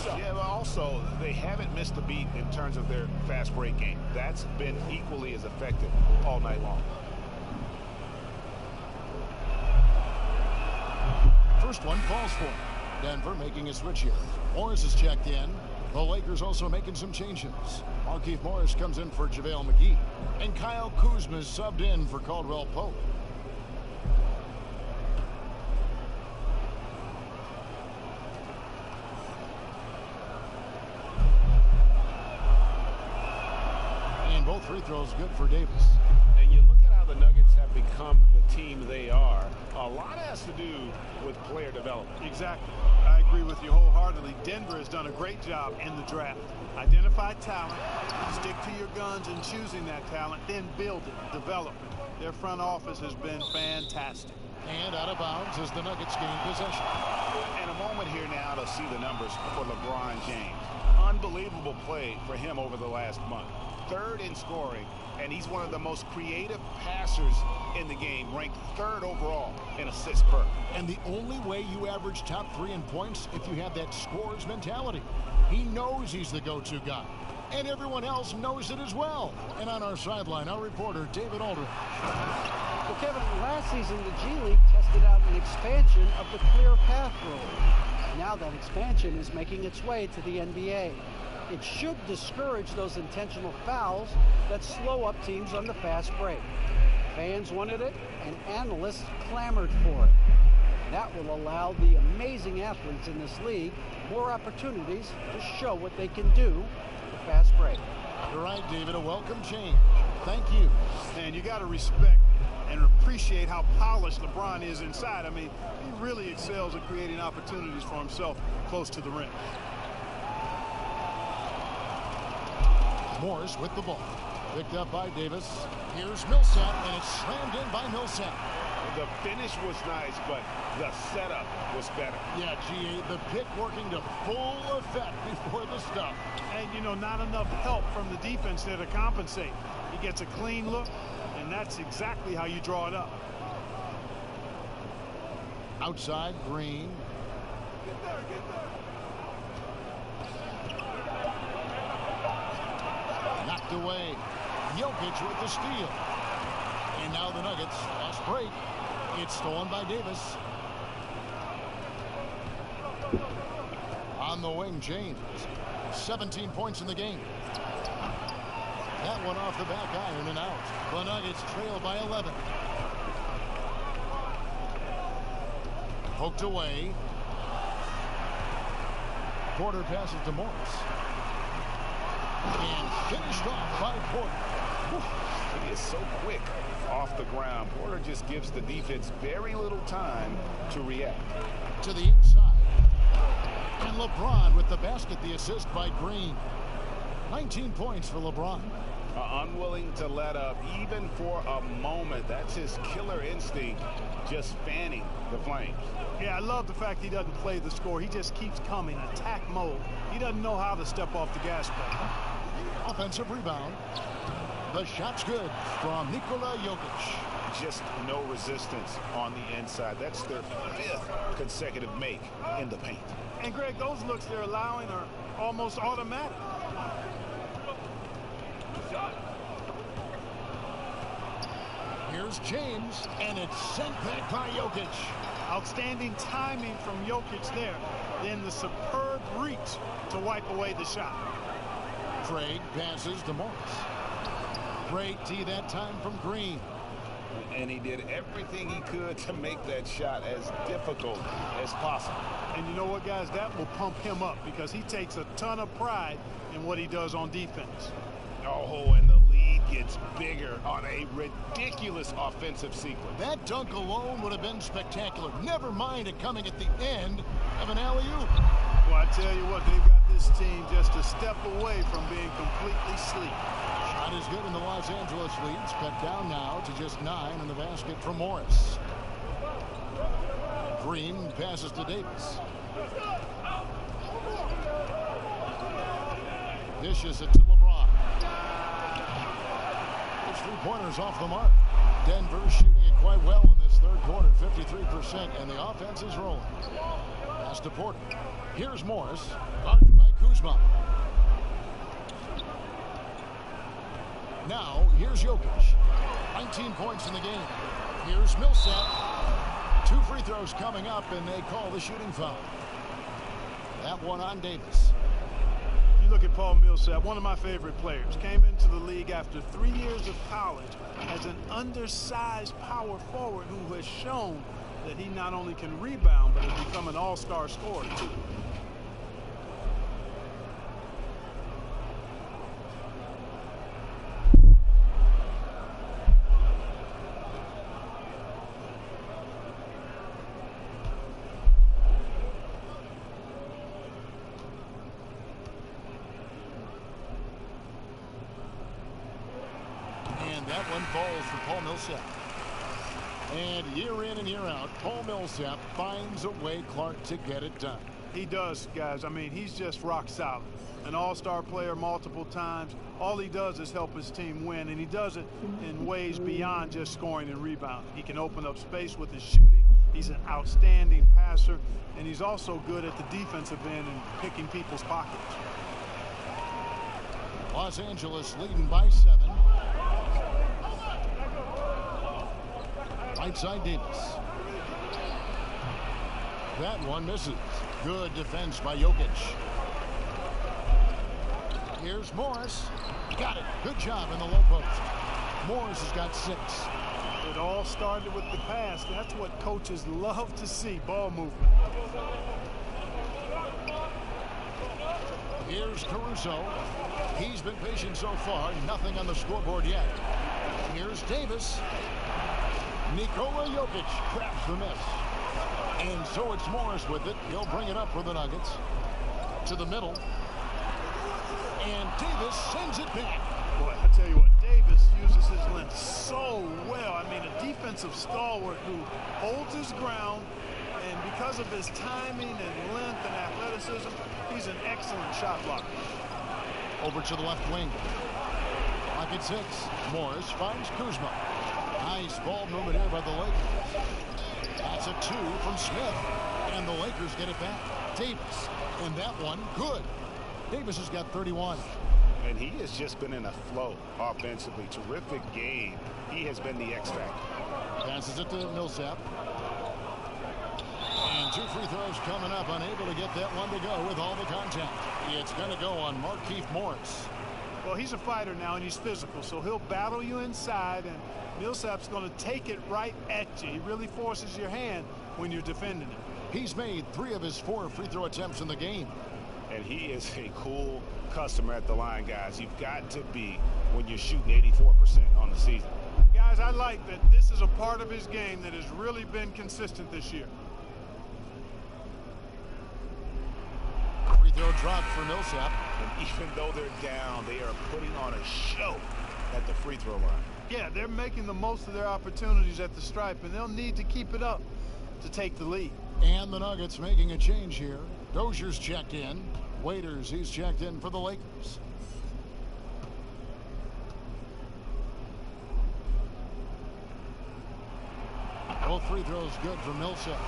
Yeah, but also, they haven't missed a beat in terms of their fast break game. That's been equally as effective all night long. First one falls for Denver making a switch here. Morris is checked in. The Lakers also making some changes. Markieff Morris comes in for JaVale McGee. And Kyle Kuzma is subbed in for Caldwell Pope. both free throws good for Davis. And you look at how the Nuggets have become the team they are. A lot has to do with player development. Exactly. I agree with you wholeheartedly. Denver has done a great job in the draft. Identify talent, stick to your guns in choosing that talent, then build it, develop it. Their front office has been fantastic. And out of bounds as the Nuggets gain possession. And a moment here now to see the numbers for LeBron James. Unbelievable play for him over the last month. Third in scoring, and he's one of the most creative passers in the game, ranked third overall in assists per. And the only way you average top 3 in points if you have that scorer's mentality. He knows he's the go-to guy. And everyone else knows it as well. And on our sideline, our reporter, David Aldridge. Well, Kevin, last season, the G League tested out an expansion of the clear path rule. Now that expansion is making its way to the NBA. It should discourage those intentional fouls that slow up teams on the fast break. Fans wanted it, and analysts clamored for it. That will allow the amazing athletes in this league more opportunities to show what they can do at the fast break. You're right, David. A welcome change. Thank you. And you got to respect and appreciate how polished LeBron is inside. I mean, he really excels at creating opportunities for himself close to the rim. Morris with the ball. Picked up by Davis. Here's Millsap, and it's slammed in by Millsap. The finish was nice, but the setup was better. Yeah, GA, the pick working to full effect before the stuff. And, you know, not enough help from the defense there to compensate. He gets a clean look, and that's exactly how you draw it up. Outside, Green. Get there, get there. Knocked away. Jokic with the steal. And now the Nuggets, fast break. It's stolen by Davis. On the wing, James. 17 points in the game. That one off the back iron and out. The Nuggets trail by 11. Poked away. Porter passes to Morris. And finished off by Porter. He is so quick off the ground. Porter just gives the defense very little time to react. To the inside. And LeBron with the basket, the assist by Green. 19 points for LeBron. Unwilling to let up even for a moment. That's his killer instinct, just fanning the flames. Yeah, I love the fact he doesn't play the score. He just keeps coming, attack mode. He doesn't know how to step off the gas pedal. Offensive rebound. The shot's good from Nikola Jokic. Just no resistance on the inside. That's their 5th consecutive make in the paint. And Greg, those looks they're allowing are almost automatic. Here's James, and it's sent back by Jokic. Outstanding timing from Jokic there. Then the superb reach to wipe away the shot. Craig passes to Morris. Great D that time from Green. And he did everything he could to make that shot as difficult as possible. And you know what, guys? That will pump him up because he takes a ton of pride in what he does on defense. Oh, and the lead gets bigger on a ridiculous offensive sequence. That dunk alone would have been spectacular. Never mind it coming at the end of an alley-oop. Well, I tell you what, they've got this team just a step away from being completely asleep. Shot is good, and the Los Angeles leads cut down now to just 9 in the basket from Morris. Green passes to Davis. Dishes it to LeBron. It's 3-pointers off the mark. Denver shooting it quite well in this third quarter, 53%, and the offense is rolling. Pass to Porter. Here's Morris, guarded by Kuzma. Now, here's Jokic. 19 points in the game. Here's Millsap. 2 free throws coming up, and they call the shooting foul. That one on Davis. You look at Paul Millsap, one of my favorite players. Came into the league after 3 years of college as an undersized power forward who has shown that he not only can rebound, but has become an all-star scorer, too. that one falls for Paul Millsap. And year in and year out, Paul Millsap finds a way, Clark, to get it done. He does, guys. I mean, he's just rock solid. An all-star player multiple times. All he does is help his team win, and he does it in ways beyond just scoring and rebounding. He can open up space with his shooting. He's an outstanding passer, and he's also good at the defensive end and picking people's pockets. Los Angeles leading by 7. Right side Davis. That one misses. Good defense by Jokic. Here's Morris. Got it. Good job in the low post. Morris has got 6. It all started with the pass. That's what coaches love to see, ball movement. Here's Caruso. He's been patient so far. Nothing on the scoreboard yet. Here's Davis. Nikola Jokic traps the miss. And so it's Morris with it. He'll bring it up for the Nuggets. To the middle. And Davis sends it back. Boy, I tell you what, Davis uses his length so well. I mean, a defensive stalwart who holds his ground, and because of his timing and length and athleticism, he's an excellent shot blocker. Over to the left wing. Lock at 6. Morris finds Kuzma. Nice ball movement here by the Lakers. That's a 2 from Smith. And the Lakers get it back. Davis. And that one, good. Davis has got 31. And he has just been in a flow offensively. Terrific game. He has been the X factor. Passes it to Millsap. And 2 free throws coming up. Unable to get that one to go with all the contact. It's going to go on Markieff Morris. Well, he's a fighter now, and he's physical, so he'll battle you inside, and Millsap's going to take it right at you. He really forces your hand when you're defending him. He's made 3 of his 4 free throw attempts in the game. And he is a cool customer at the line, guys. You've got to be when you're shooting 84% on the season. Guys, I like that this is a part of his game that has really been consistent this year. Free throw dropped for Millsap. And even though they're down, they are putting on a show at the free throw line. Yeah, they're making the most of their opportunities at the stripe, and they'll need to keep it up to take the lead. And the Nuggets making a change here. Dozier's checked in. Waiters, he's checked in for the Lakers. Both free throws good for Millsap.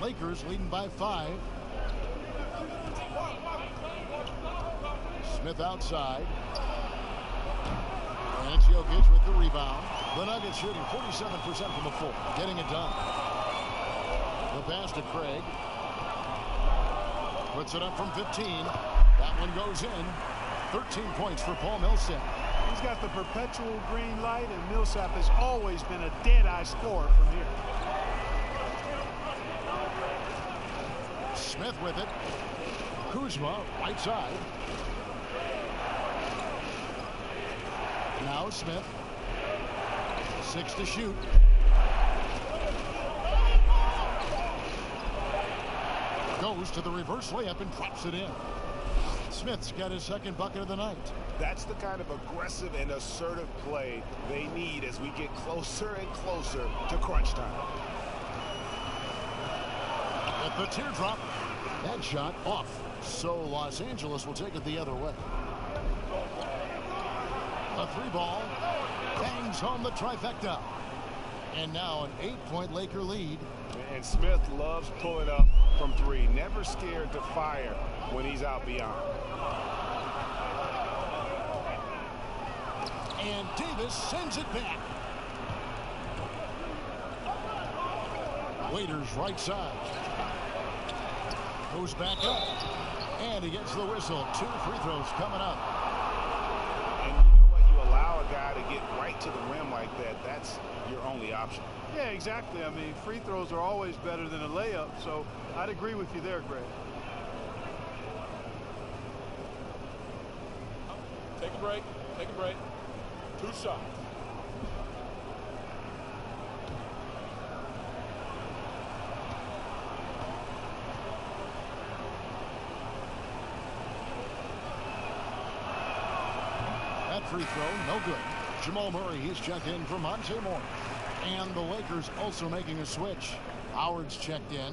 Lakers leading by 5. Smith outside. And it's Jokic with the rebound. The Nuggets shooting 47% from the floor. Getting it done. The pass to Craig. Puts it up from 15. That one goes in. 13 points for Paul Millsap. He's got the perpetual green light, and Millsap has always been a dead-eye scorer from here. Smith with it. Kuzma, right side. Now Smith. 6 to shoot. Goes to the reverse layup and drops it in. Smith's got his second bucket of the night. That's the kind of aggressive and assertive play they need as we get closer and closer to crunch time. At the teardrop, that shot off. So Los Angeles will take it the other way. A 3-ball bangs home the trifecta. And now an 8-point Laker lead. And Smith loves pulling up from 3. Never scared to fire when he's out beyond. And Davis sends it back. Waiters right side. Goes back up. And he gets the whistle. 2 free throws coming up. And you know what? You allow a guy to get right to the rim like that. That's your only option. Yeah, exactly. I mean, free throws are always better than a layup, so I'd agree with you there, Greg. Take a break. Take a break. 2 shots. free throw, no good. Jamal Murray, he's checked in for Monte Morris. And the Lakers also making a switch. Howard's checked in.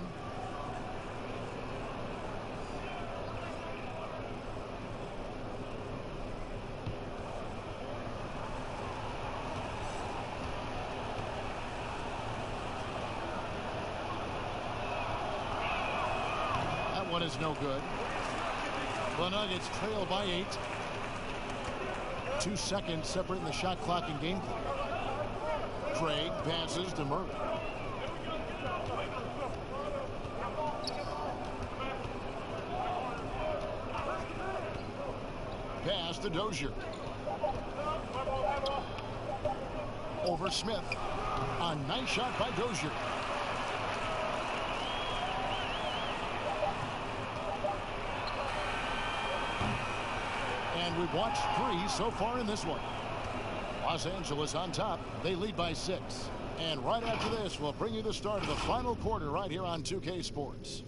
That one is no good. The Nuggets trail by 8. 2 seconds separating the shot clock and game clock. Craig passes to Murray. Pass to Dozier. Over Smith. A nice shot by Dozier. And we've watched 3 so far in this one. Los Angeles on top. They lead by 6. And right after this, we'll bring you the start of the final quarter right here on 2K Sports.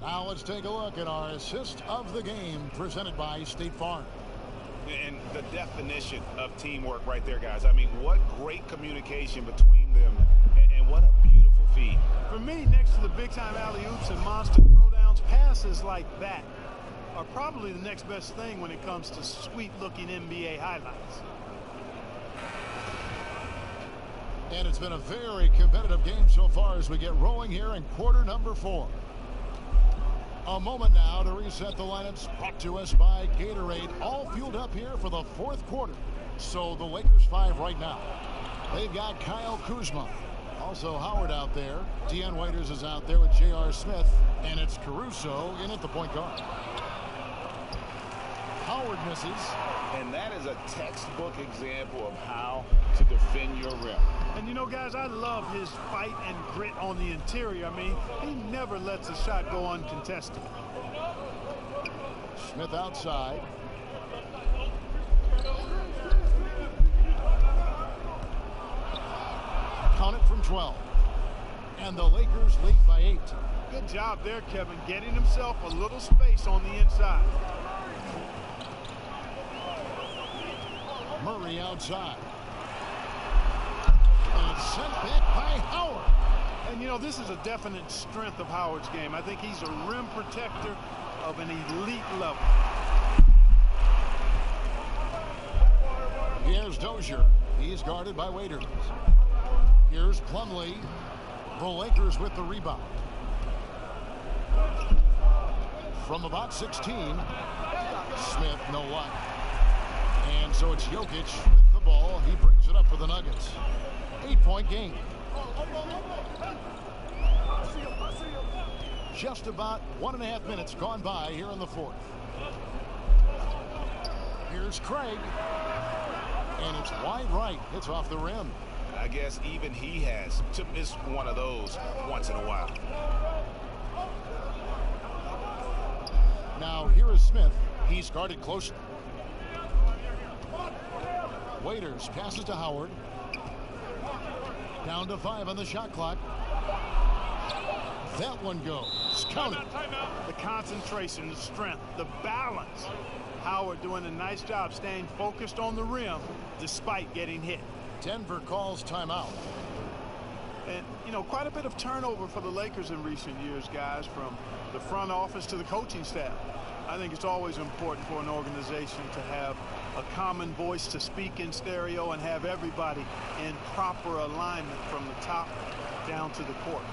Now let's take a look at our assist of the game presented by State Farm. And the definition of teamwork right there, guys. I mean, what great communication between them, and what a beautiful feed. For me, next to the big-time alley-oops and monster throwdowns, passes like that are probably the next best thing when it comes to sweet-looking NBA highlights. And it's been a very competitive game so far as we get rolling here in quarter number 4. A moment now to reset the lineups, brought to us by Gatorade, all fueled up here for the 4th quarter. So the Lakers 5 right now. They've got Kyle Kuzma. Also Howard out there. Dion Waiters is out there with J.R. Smith. And it's Caruso in at the point guard. Howard misses. And that is a textbook example of how to defend your rim. And you know, guys, I love his fight and grit on the interior. I mean, he never lets a shot go uncontested. Smith outside. Count it from 12. And the Lakers lead by 8. Good job there, Kevin, getting himself a little space on the inside. Murray outside. And it's sent back by Howard. And, you know, this is a definite strength of Howard's game. I think he's a rim protector of an elite level. Here's Dozier. He's guarded by Waiters. Here's Plumlee. The Lakers with the rebound. From about 16. Smith, no luck. And so it's Jokic with the ball. He brings it up for the Nuggets. 8-point game. Just about 1.5 minutes gone by here in the 4th. Here's Craig. And it's wide right. It's off the rim. I guess even he has to miss one of those once in a while. Now here is Smith. He's guarded closely. Waiters passes to Howard. Down to 5 on the shot clock. That one goes. Count it. The concentration, the strength, the balance. Howard doing a nice job staying focused on the rim despite getting hit. Denver calls timeout. And, you know, quite a bit of turnover for the Lakers in recent years, guys, from the front office to the coaching staff. I think it's always important for an organization to have a common voice to speak in stereo and have everybody in proper alignment from the top down to the court.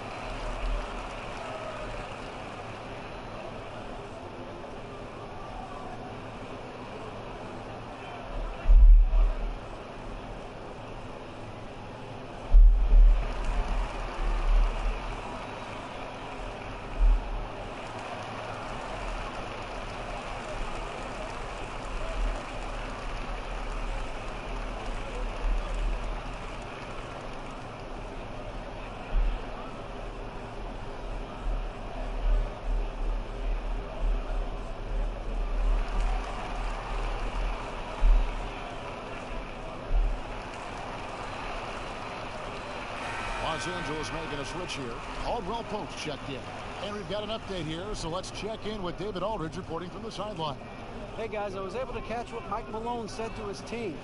Los Angeles making a switch here. Caldwell Pope's checked in. And we've got an update here, so let's check in with David Aldridge reporting from the sideline. Hey guys, I was able to catch what Mike Malone said to his team.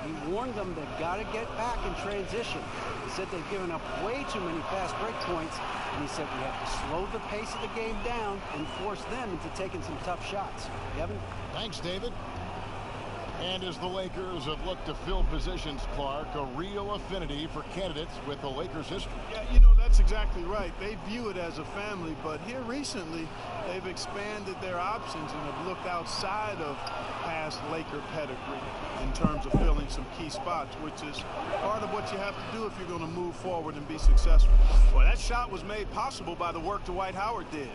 He warned them they've got to get back in transition. He said they've given up way too many fast break points, and he said we have to slow the pace of the game down and force them into taking some tough shots. Kevin? Thanks, David. And as the Lakers have looked to fill positions, Clark, a real affinity for candidates with the Lakers' history. Yeah, you know, that's exactly right. They view it as a family, but here recently, they've expanded their options and have looked outside of past Laker pedigree in terms of filling some key spots, which is part of what you have to do if you're going to move forward and be successful. Well, that shot was made possible by the work Dwight Howard did.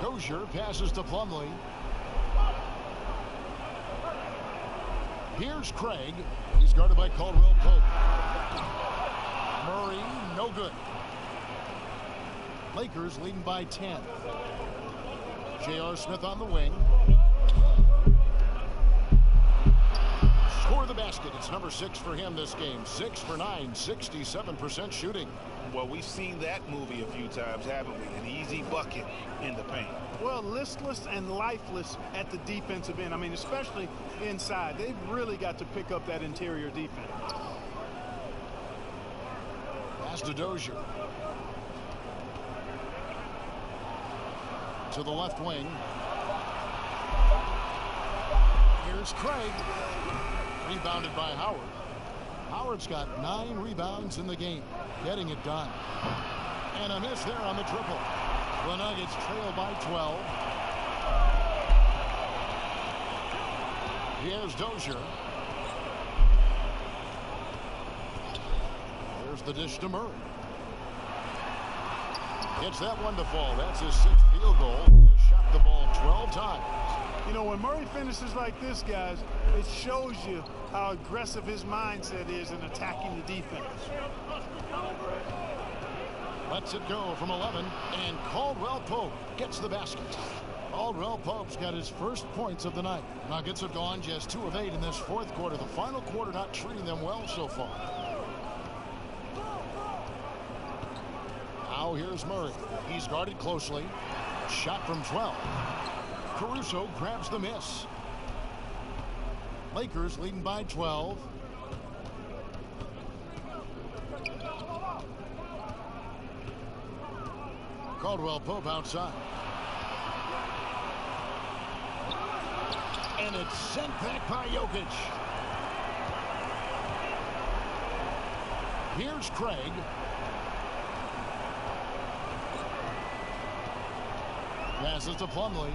Dozier passes to Plumlee. Here's Craig. He's guarded by Caldwell Pope. Murray, no good. Lakers leading by 10. J.R. Smith on the wing. Score the basket. It's number 6 for him this game. 6 for 9, 67% shooting. Well, we've seen that movie a few times, haven't we? An easy bucket in the paint. Well, listless and lifeless at the defensive end. I mean, especially inside. They've really got to pick up that interior defense. Pass to Dozier. To the left wing. Here's Craig. Rebounded by Howard. Howard's got 9 rebounds in the game. Getting it done. And a miss there on the triple. The Nuggets trail by 12. Here's Dozier. Here's the dish to Murray. Gets that one to fall. That's his 6th field goal. He has shot the ball 12 times. You know, when Murray finishes like this, guys, it shows you how aggressive his mindset is in attacking the defense. Lets it go from 11, and Caldwell Pope gets the basket. Caldwell Pope's got his first points of the night. Nuggets have gone just 2 of 8 in this 4th quarter. The final quarter not treating them well so far. Now here's Murray. He's guarded closely. Shot from 12. Caruso grabs the miss. Lakers leading by 12. Caldwell Pope outside. And it's sent back by Jokic. Here's Craig. Passes to Plumlee.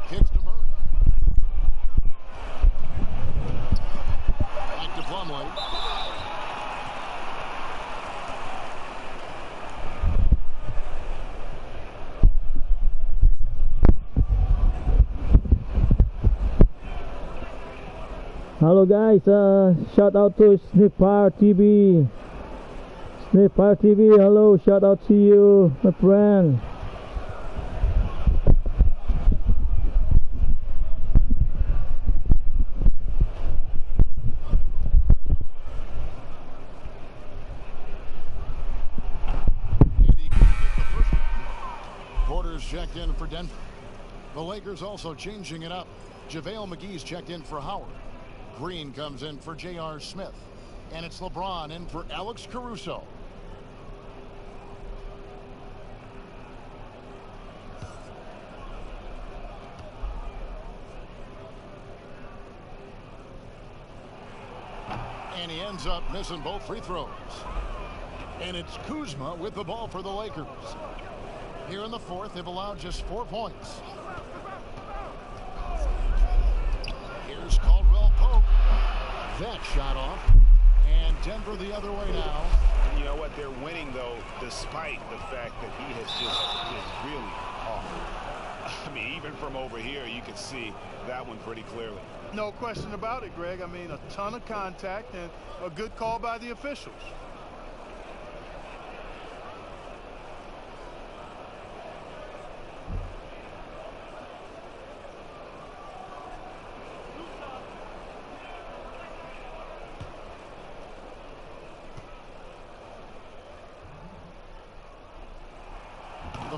Kicks to Murray. Back to Plumlee. Hello guys, shout out to Sniff Fire TV. Sniff Fire TV, hello, shout out to you, my friend. Porter's checked in for Denver. The Lakers also changing it up. JaVale McGee's checked in for Howard. Green comes in for J.R. Smith. And it's LeBron in for Alex Caruso. And he ends up missing both free throws. And it's Kuzma with the ball for the Lakers. Here in the 4th, they've allowed just 4 points. Here's Caldwell Pope. That shot off. And Denver the other way now. You know what? They're winning, though, despite the fact that he has just been really off. I mean, even from over here, you can see that one pretty clearly. No question about it, Greg. I mean, a ton of contact and a good call by the officials.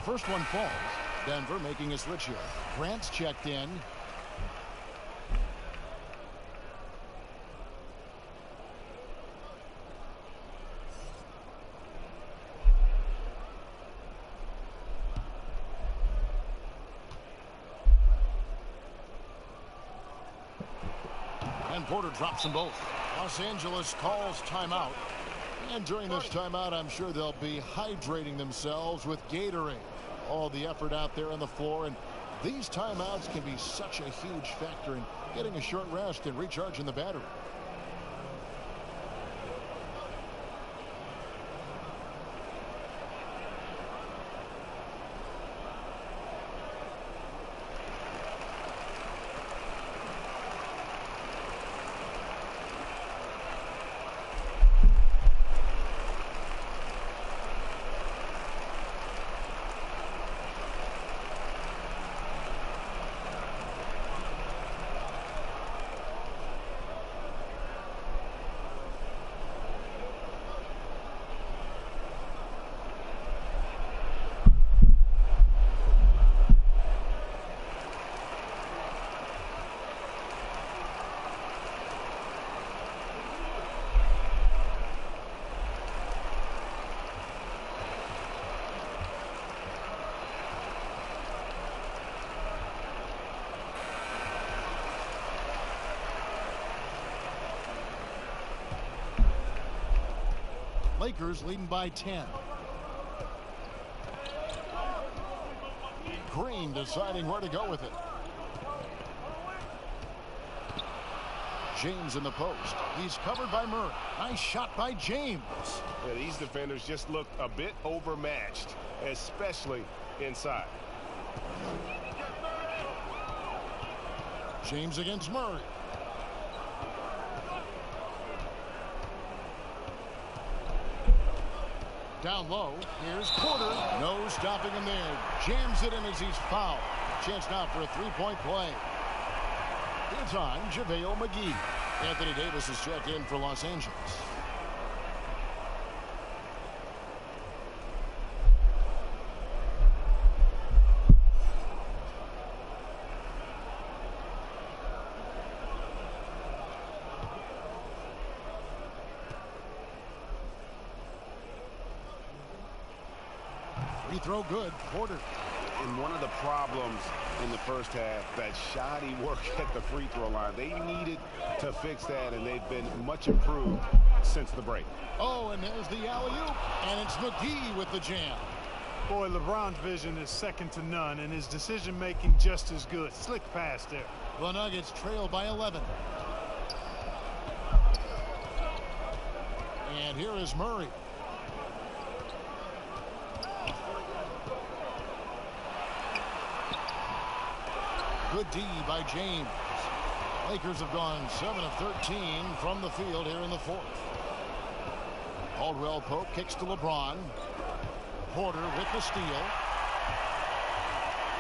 first one falls. Denver making a switch here. Grant's checked in. And Porter drops them both. Los Angeles calls timeout. And during this timeout, I'm sure they'll be hydrating themselves with Gatorade. All the effort out there on the floor, and these timeouts can be such a huge factor in getting a short rest and recharging the battery. Lakers leading by 10. Green deciding where to go with it. James in the post. He's covered by Murray. Nice shot by James. Yeah, these defenders just look a bit overmatched, especially inside. James against Murray. Down low, here's Porter. No stopping him there. Jams it in as he's fouled. Chance now for a three-point play. It's on JaVale McGee. Anthony Davis is checked in for Los Angeles. Free throw good. Porter. And one of the problems in the first half, that shoddy work at the free throw line. They needed to fix that, and they've been much improved since the break. Oh, and there's the alley-oop, and it's McGee with the jam. Boy, LeBron's vision is second to none, and his decision-making just as good. Slick pass there. The Nuggets trail by 11. And here is Murray. Good D by James. Lakers have gone 7 of 13 from the field here in the fourth. Caldwell Pope kicks to LeBron. Porter with the steal.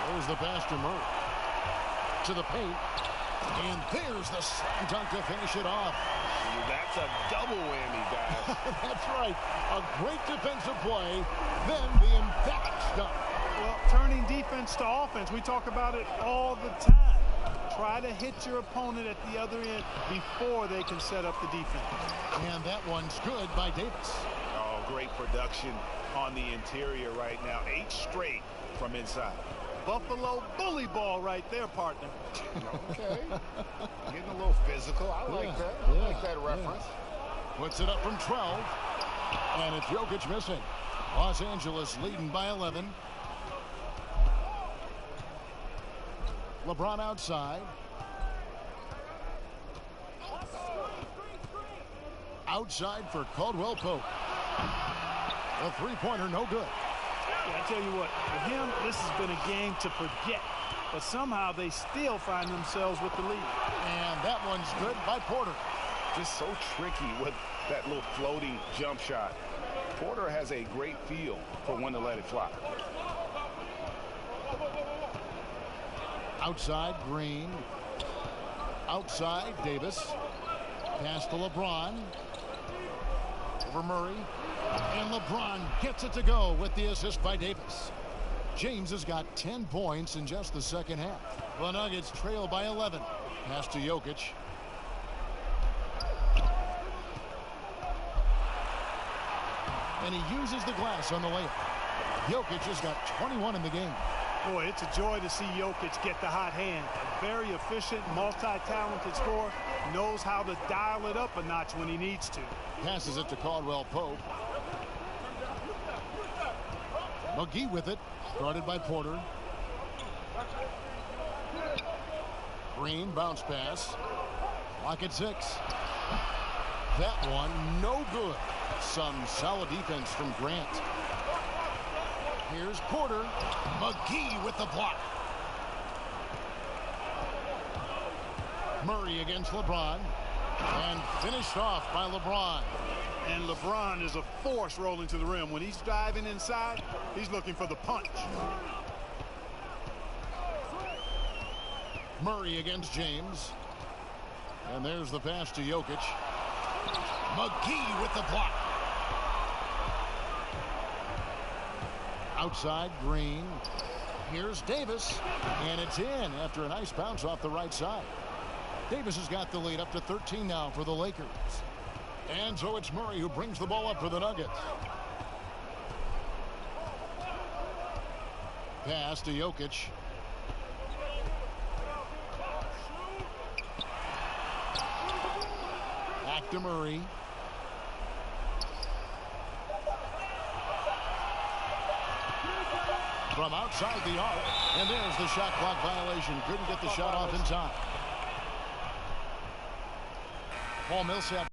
There's the pass to Murray. To the paint. And there's the slam dunk to finish it off. That's a double whammy, guys. That's right. A great defensive play. Then the emphatic dunk. Well, turning defense to offense, we talk about it all the time. Try to hit your opponent at the other end before they can set up the defense. And that one's good by Davis. Oh, great production on the interior right now. 8 straight from inside. Buffalo bully ball right there, partner. Okay. Getting a little physical. I like that. I like that reference. Puts it up from 12. And it's Jokic missing. Los Angeles leading by 11. LeBron outside. Outside for Caldwell Pope. A three-pointer, no good. Yeah, I tell you what, for him, this has been a game to forget. But somehow they still find themselves with the lead. And that one's good by Porter. Just so tricky with that little floating jump shot. Porter has a great feel for when to let it fly. Outside, Green. Outside, Davis. Pass to LeBron. Over Murray. And LeBron gets it to go with the assist by Davis. James has got 10 points in just the second half. The Nuggets trail by 11. Pass to Jokic. And he uses the glass on the layup. Jokic has got 21 in the game. Boy, it's a joy to see Jokic get the hot hand. A very efficient, multi-talented scorer. Knows how to dial it up a notch when he needs to. Passes it to Caldwell Pope. McGee with it. Guarded by Porter. Green bounce pass. Lock at 6. That one no good. Some solid defense from Grant. Here's Porter. McGee with the block. Murray against LeBron. And finished off by LeBron. And LeBron is a force rolling to the rim. When he's driving inside, he's looking for the punch. Murray against James. And there's the pass to Jokic. McGee with the block. Outside, Green. Here's Davis. And it's in after a nice bounce off the right side. Davis has got the lead up to 13 now for the Lakers. And so it's Murray who brings the ball up for the Nuggets. Pass to Jokic. Back to Murray. From outside the arc. And there's the shot clock violation. Couldn't get the shot off in time. Paul Millsap.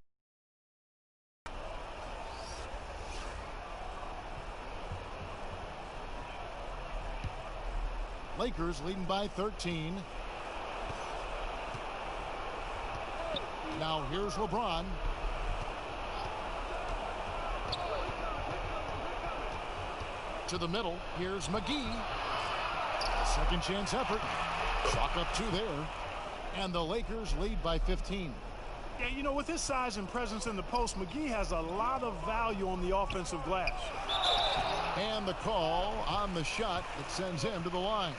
Lakers leading by 13. Now here's LeBron. To the middle. Here's McGee. A second chance effort. Chalk up 2 there. And the Lakers lead by 15. Yeah, you know, with his size and presence in the post, McGee has a lot of value on the offensive glass. And the call on the shot that sends him to the line.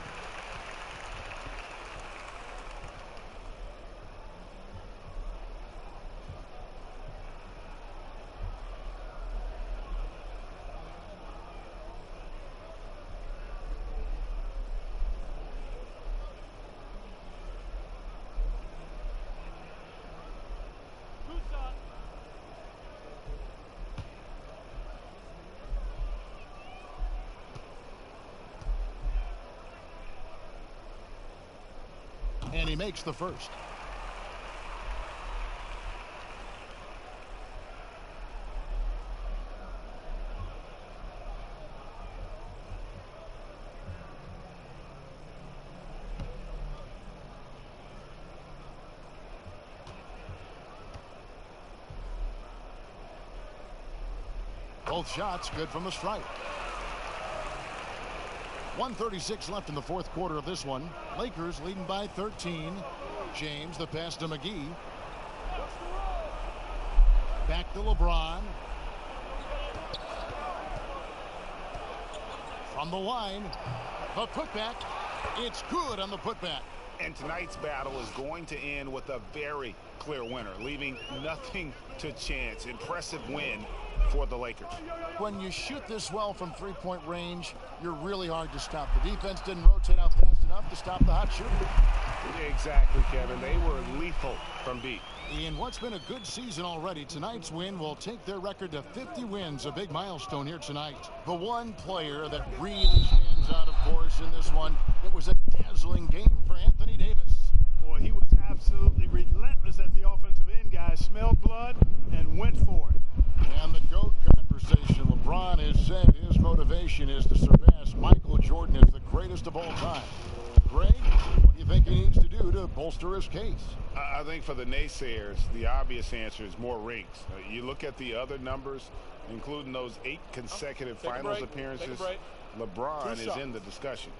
And he makes the first. Both shots good from the stripe. 1:36 left in the fourth quarter of this one. Lakers leading by 13. James, the pass to McGee. Back to LeBron. From the line, the putback. It's good on the putback. And tonight's battle is going to end with a very clear winner, leaving nothing to chance. Impressive win for the Lakers. When you shoot this well from three-point range, you're really hard to stop. The defense didn't rotate out fast enough to stop the hot shooter. Exactly, Kevin. They were lethal from deep. In what's been a good season already, tonight's win will take their record to 50 wins, a big milestone here tonight. The one player that really stands out, of course, in this one, it was a dazzling game for Anthony Davis. Boy, he was absolutely relentless at the offensive end, guys. Smelled blood and went for it. And the GOAT conversation, LeBron has said his motivation is to surpass Michael Jordan as the greatest of all time. Greg, what do you think he needs to do to bolster his case? I think for the naysayers, the obvious answer is more rings. You look at the other numbers, including those 8 consecutive finals appearances, LeBron is in the discussion.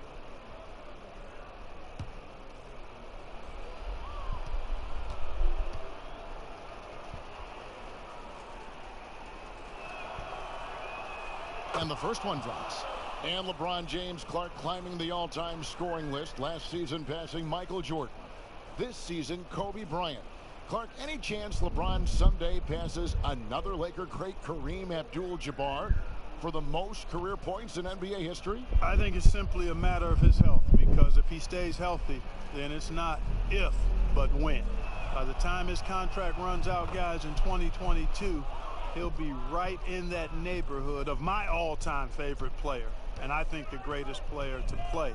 And the first one drops. And LeBron James, Clark, climbing the all-time scoring list. Last season passing Michael Jordan. This season, Kobe Bryant. Clark, any chance LeBron someday passes another Laker great, Kareem Abdul-Jabbar, for the most career points in NBA history? I think it's simply a matter of his health, because if he stays healthy, then it's not if, but when. By the time his contract runs out, guys, in 2022, he'll be right in that neighborhood of my all-time favorite player, and I think the greatest player to play,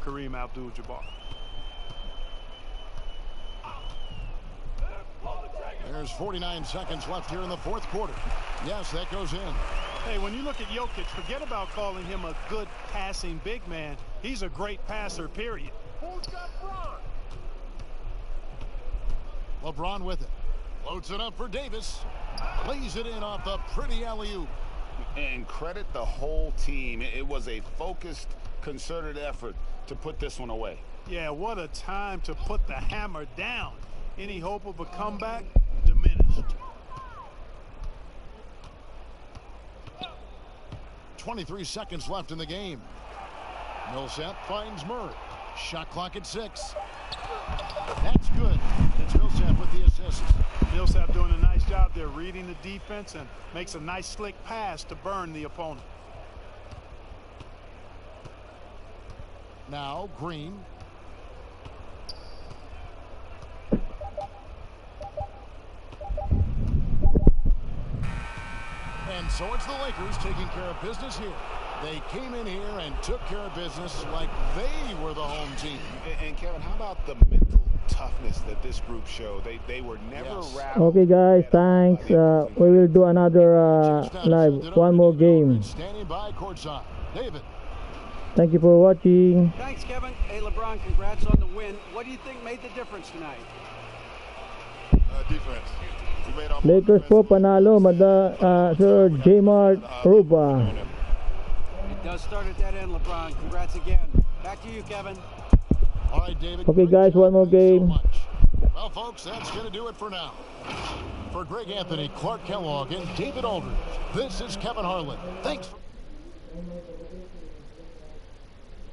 Kareem Abdul-Jabbar. There's 49 seconds left here in the fourth quarter. Yes, that goes in. Hey, when you look at Jokic, forget about calling him a good passing big man. He's a great passer, period. Who's got Bron? LeBron with it. Loads it up for Davis. Lays it in off the pretty alley-oop. And credit the whole team. It was a focused, concerted effort to put this one away. Yeah, what a time to put the hammer down. Any hope of a comeback? Diminished. 23 seconds left in the game. Millsap finds Murray. Shot clock at 6. That's good. It's Millsap with the assist. Millsap doing a nice job there, reading the defense, and makes a nice slick pass to burn the opponent. Now Green. And so it's the Lakers taking care of business here. They came in here and took care of business like they were the home team. And Kevin, how about the mental toughness that this group showed? They were never rattled. Okay, guys, thanks. We will do another live, one more game. Standing by courtside. David. Thank you for watching. Thanks, Kevin. Hey, LeBron, congrats on the win. What do you think made the difference tonight? Defense. Lakers po panalo, Sir J-Mart Ruba. It does start at that end, LeBron. Congrats again. Back to you, Kevin. All right, David. Okay, guys, one more game. Well, folks, that's going to do it for now. For Greg Anthony, Clark Kellogg, and David Aldridge, this is Kevin Harlan. Thanks.